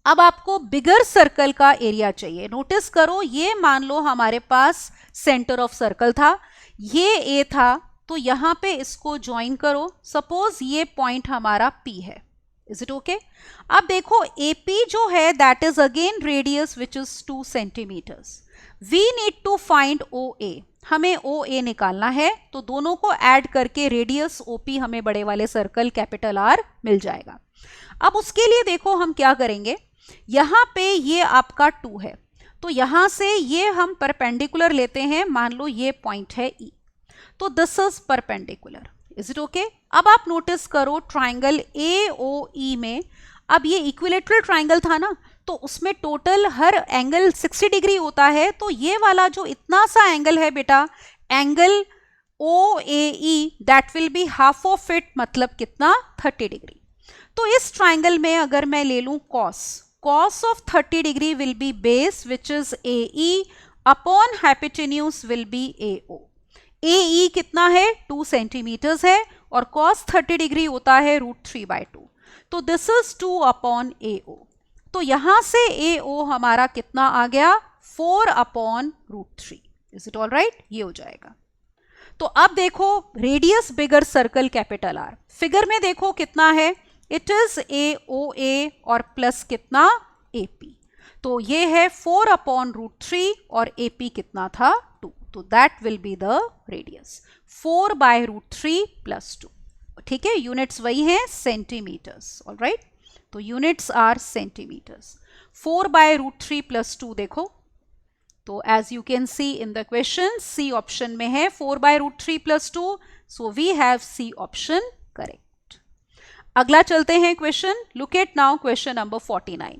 अब आपको बिगर सर्कल का एरिया चाहिए। नोटिस करो, ये मान लो हमारे पास सेंटर ऑफ सर्कल था, ये ए था, तो यहां पे इसको ज्वाइन करो। सपोज ये पॉइंट हमारा पी है, इज इट ओके? अब देखो एपी जो है that is again radius which is 2 centimetres. We need to find O A, हमें ओ ए निकालना है, तो दोनों को ऐड करके रेडियस ओपी हमें बड़े वाले सर्कल कैपिटल आर मिल जाएगा। अब उसके लिए देखो हम क्या करेंगे, यहां पे ये आपका 2 है, तो यहां से ये हम परपेंडिकुलर लेते हैं, मान लो ये पॉइंट है ई, तो this is perpendicular, is it okay? अब आप नोटिस करो ट्राइंगल ए ओ ई में, अब ये इक्विलेटरल ट्राइंगल था ना, तो उसमें टोटल हर एंगल 60 डिग्री होता है, तो ये वाला जो इतना सा एंगल है बेटा, angle O A E, that will be half of it, मतलब कितना, 30 डिग्री। तो इस ट्राइंगल में अगर मैं ले लूं cos of 30 degree will be base which is AE upon hypotenuse will be AO। AE कितना है, 2 सेंटीमीटर्स है, और cos 30 डिग्री होता है √3/2, तो दिस इज 2 अपॉन AO। तो यहां से AO हमारा कितना आ गया, 4 upon √3। Is it all right? ये हो जाएगा। तो अब देखो रेडियस बिगर सर्कल कैपिटल आर, फिगर में देखो कितना है, इट इज AOA और प्लस कितना, AP, तो ये है 4 अपॉन √3 और AP कितना था, 2, तो that will be the radius, 4/√3 + 2, ठीक है। यूनिट्स वही हैं, सेंटीमीटर्स, ऑल राइट। तो यूनिट्स आर सेंटीमीटर्स। 4/√3 + 2 देखो, तो as you can see in the question, C option में है 4/√3 + 2, so we have C option correct. अगला चलते हैं question, look at now question number 49,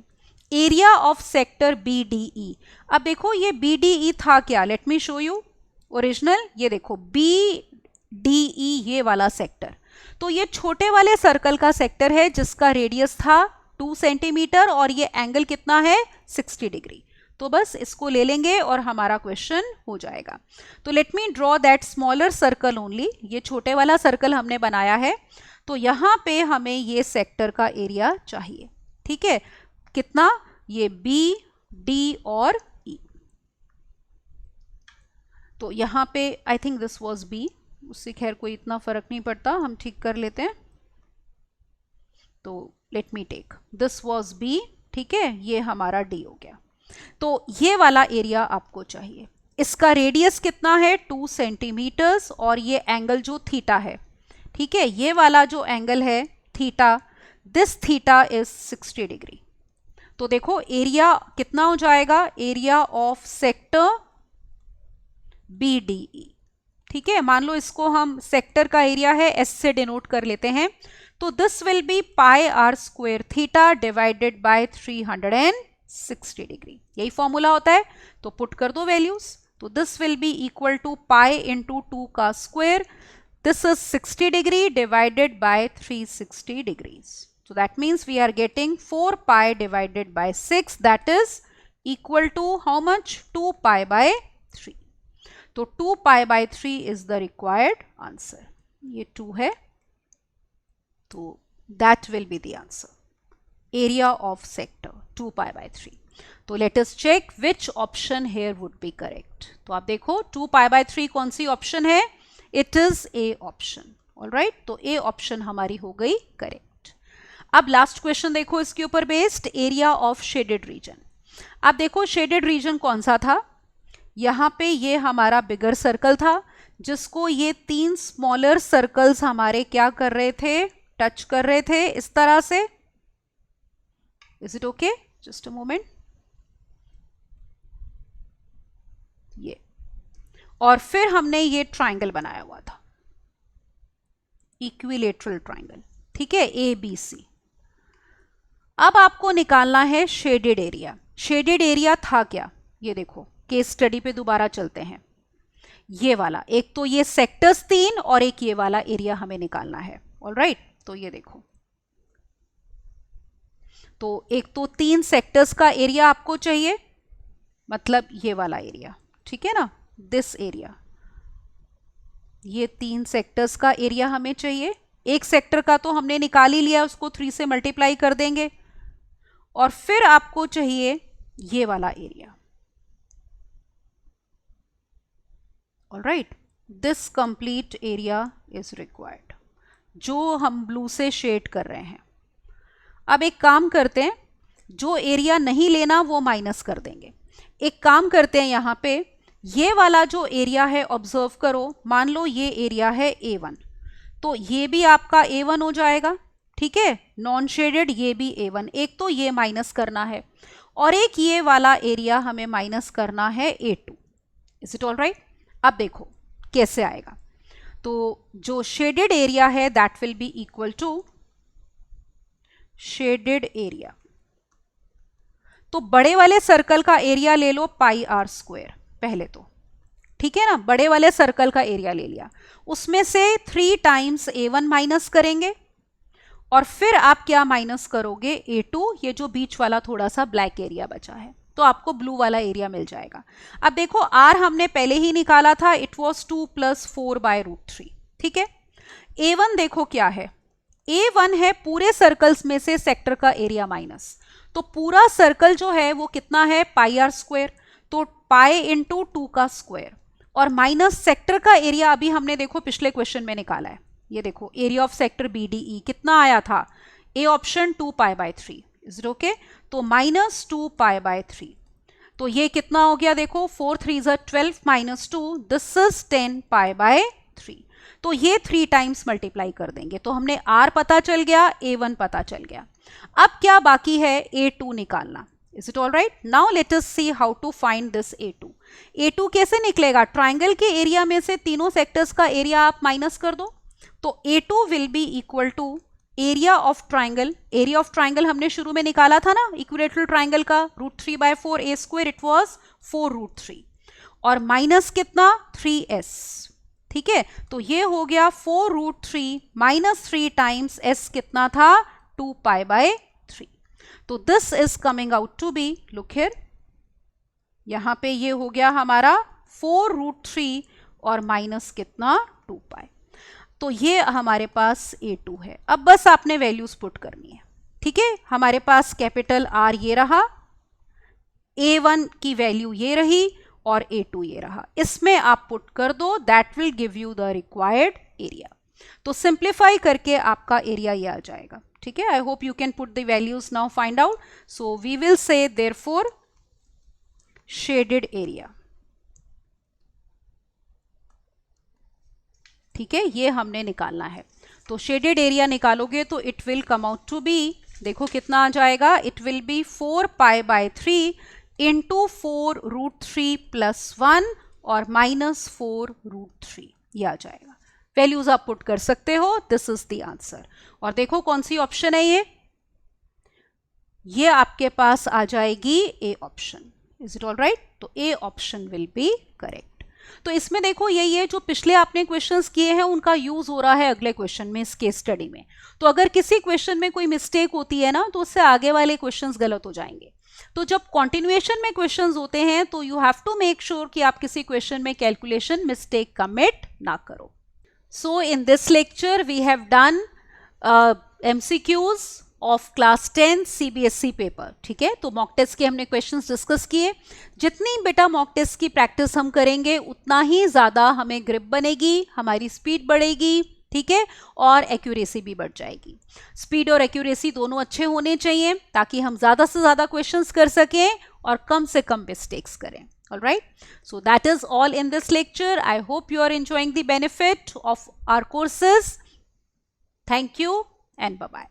area of sector BDE। अब देखो ये BDE था क्या, let me show you original, ये देखो BDE ये वाला सेक्टर, तो ये छोटे वाले सर्कल का सेक्टर है जिसका रेडियस था 2 सेंटीमीटर और ये एंगल कितना है, 60 डिग्री। तो बस इसको ले लेंगे और हमारा क्वेश्चन हो जाएगा। तो let me draw that smaller circle only, ये छोटे वाला सर्कल हमने बनाया है, तो यहां पे हमें ये सेक्टर का एरिया चाहिए, ठीक है। कितना, ये B, D और E, तो यहां पे I think this was B, उससे खैर कोई इतना फर्क नहीं पड़ता, हम ठीक कर लेते हैं। तो let me take, this was B, ठीक है, ये हमारा D हो गया। तो ये वाला एरिया आपको चाहिए, इसका रेडियस कितना है, 2 सेंटीमीटर्स, और ये एंगल जो थीटा है, ठीक है, ये वाला जो एंगल है theta, this theta is 60 degree. तो देखो एरिया कितना हो जाएगा, एरिया ऑफ सेक्टर BDE, ठीक है। मान लो इसको हम सेक्टर का एरिया है S से डिनोट कर लेते हैं, तो this will be πr² theta divided by 360 degree, यही फॉर्मूला होता है, तो पुट कर दो वैल्यूज, तो this will be equal to pi into 2 का square, this is 60 degree divided by 360 degrees. So that means we are getting 4 pi divided by 6, that is equal to how much, 2 pi by 3. तो 2 pi by 3 is the required answer. ये 2 है, तो that will be the answer. Area of sector 2 pi by 3. तो let us check which option here would be correct. तो आप देखो 2 pi by 3 कौन सी ऑप्शन है, it is A option, all right. तो ए ऑप्शन हमारी हो गई करेक्ट। अब लास्ट क्वेश्चन देखो इसके ऊपर based, area of shaded reason. अब देखो शेडेड रीजन कौन सा था, यहां पे ये हमारा बिगर सर्कल था जिसको ये 3 स्मॉलर सर्कल्स हमारे क्या कर रहे थे, टच कर रहे थे इस तरह से। Is it okay, just a moment, ये, और फिर हमने ये ट्राइंगल बनाया हुआ था, इक्विलेटरल ट्राइंगल, ठीक है, ABC। अब आपको निकालना है शेडेड एरिया। शेडेड एरिया था क्या, ये देखो केस स्टडी पे दोबारा चलते हैं, ये वाला, एक तो ये सेक्टर्स 3 और एक ये वाला एरिया हमें निकालना है, ऑल राइट। तो ये देखो तो एक तो 3 सेक्टर्स का एरिया आपको चाहिए, मतलब ये वाला एरिया, ठीक है ना, दिस एरिया, ये 3 सेक्टर्स का एरिया हमें चाहिए। एक सेक्टर का तो हमने निकाल ही लिया, उसको 3 से मल्टीप्लाई कर देंगे। और फिर आपको चाहिए ये वाला area. Alright, this complete area is required, जो हम ब्लू से शेड कर रहे हैं। अब एक काम करते हैं, जो एरिया नहीं लेना वो माइनस कर देंगे। एक काम करते हैं, यहां पे ये वाला जो एरिया है ऑब्जर्व करो, मान लो ये एरिया है A1, तो ये भी आपका A1 हो जाएगा, ठीक है, नॉन शेडेड ये भी A1। एक तो ये माइनस करना है और एक ये वाला एरिया हमें माइनस करना है A2। Is it all right? अब देखो कैसे आएगा। तो जो शेडेड एरिया है that will be equal to shaded area. तो बड़े वाले सर्कल का एरिया ले लो पाई आर स्क्वायर पहले तो, ठीक है ना, बड़े वाले सर्कल का एरिया ले लिया, उसमें से 3 टाइम्स A1 माइनस करेंगे और फिर आप क्या माइनस करोगे, A2, ये जो बीच वाला थोड़ा सा ब्लैक एरिया बचा है, तो आपको ब्लू वाला एरिया मिल जाएगा। अब देखो R हमने पहले ही निकाला था, इट वॉज 2 + 4/√3, ठीक है। A1 देखो क्या है, A1 है पूरे सर्कल्स में से सेक्टर का एरिया माइनस, तो पूरा सर्कल जो है वो कितना है, पाई आर स्क्वायर, तो पाई इंटू 2 का स्क्वायर, और माइनस सेक्टर का एरिया अभी हमने देखो पिछले क्वेश्चन में निकाला है, ये देखो एरिया ऑफ सेक्टर BDE कितना आया था, A option 2π/3, is it okay, तो -2π/3, तो ये कितना हो गया, देखो 4 3 12 -2, दिस इज 10π/3, तो ये 3 टाइम्स मल्टीप्लाई कर देंगे, तो हमने R पता चल गया, A1 पता चल गया। अब क्या बाकी है, A2 निकालना। Is it all right? Now let us see how to find this A2। A2 कैसे निकलेगा, ट्राइंगल के एरिया में से तीनों सेक्टर्स का एरिया आप माइनस कर दो, तो A2 will be equal to area of triangle. Area of triangle हमने शुरू में निकाला था ना इक्विलेटरल ट्राइंगल का, √3/4 A², इट वॉज 4√3, और माइनस कितना, 3S, ठीक है, तो ये हो गया 4√3 - 3 टाइम्स S कितना था, 2π/3, तो this is coming out to be, look here, यहां पे ये हो गया हमारा 4√3 और माइनस कितना, 2π, तो ये हमारे पास A2 है। अब बस आपने वैल्यूज पुट करनी है, ठीक है, हमारे पास कैपिटल R ये रहा, A1 की वैल्यू ये रही और A2 ये रहा, इसमें आप पुट कर दो, that will give you the required area. तो सिंप्लीफाई करके आपका एरिया ये आ जाएगा, ठीक है। I hope you can put the values now, find out. So we will say therefore shaded area, ठीक है, ये हमने निकालना है। तो शेडेड एरिया निकालोगे तो it will come out to be, देखो कितना आ जाएगा, इट विल बी 4π/3 इंटू 4√3 + 1 और -4√3, ये आ जाएगा। वैल्यूज आप पुट कर सकते हो, दिस इज द आंसर। और देखो कौन सी ऑप्शन है ये आपके पास आ जाएगी A option. Is it all right? तो A option will be correct. तो इसमें देखो यही है, जो पिछले आपने क्वेश्चंस किए हैं उनका यूज हो रहा है अगले क्वेश्चन में, इस केस स्टडी में। तो अगर किसी क्वेश्चन में कोई मिस्टेक होती है ना, तो उससे आगे वाले क्वेश्चंस गलत हो जाएंगे। तो जब कॉन्टिन्यूएशन में क्वेश्चंस होते हैं तो you have to make sure कि आप किसी क्वेश्चन में कैलकुलेशन मिस्टेक कमिट ना करो। So in this lecture we have done MCQs of class 10 CBSE paper, ठीक है। तो मॉक टेस्ट के हमने क्वेश्चंस डिस्कस किए। जितनी बेटा मॉक टेस्ट की प्रैक्टिस हम करेंगे उतना ही ज़्यादा हमें ग्रिप बनेगी, हमारी स्पीड बढ़ेगी, ठीक है, और एक्यूरेसी भी बढ़ जाएगी। स्पीड और एक्यूरेसी दोनों अच्छे होने चाहिए ताकि हम ज़्यादा से ज़्यादा क्वेश्चंस कर सकें और कम से कम मिस्टेक्स करें। All right, so that is all in this lecture. I hope you are enjoying the benefit of our courses. Thank you and bye-bye.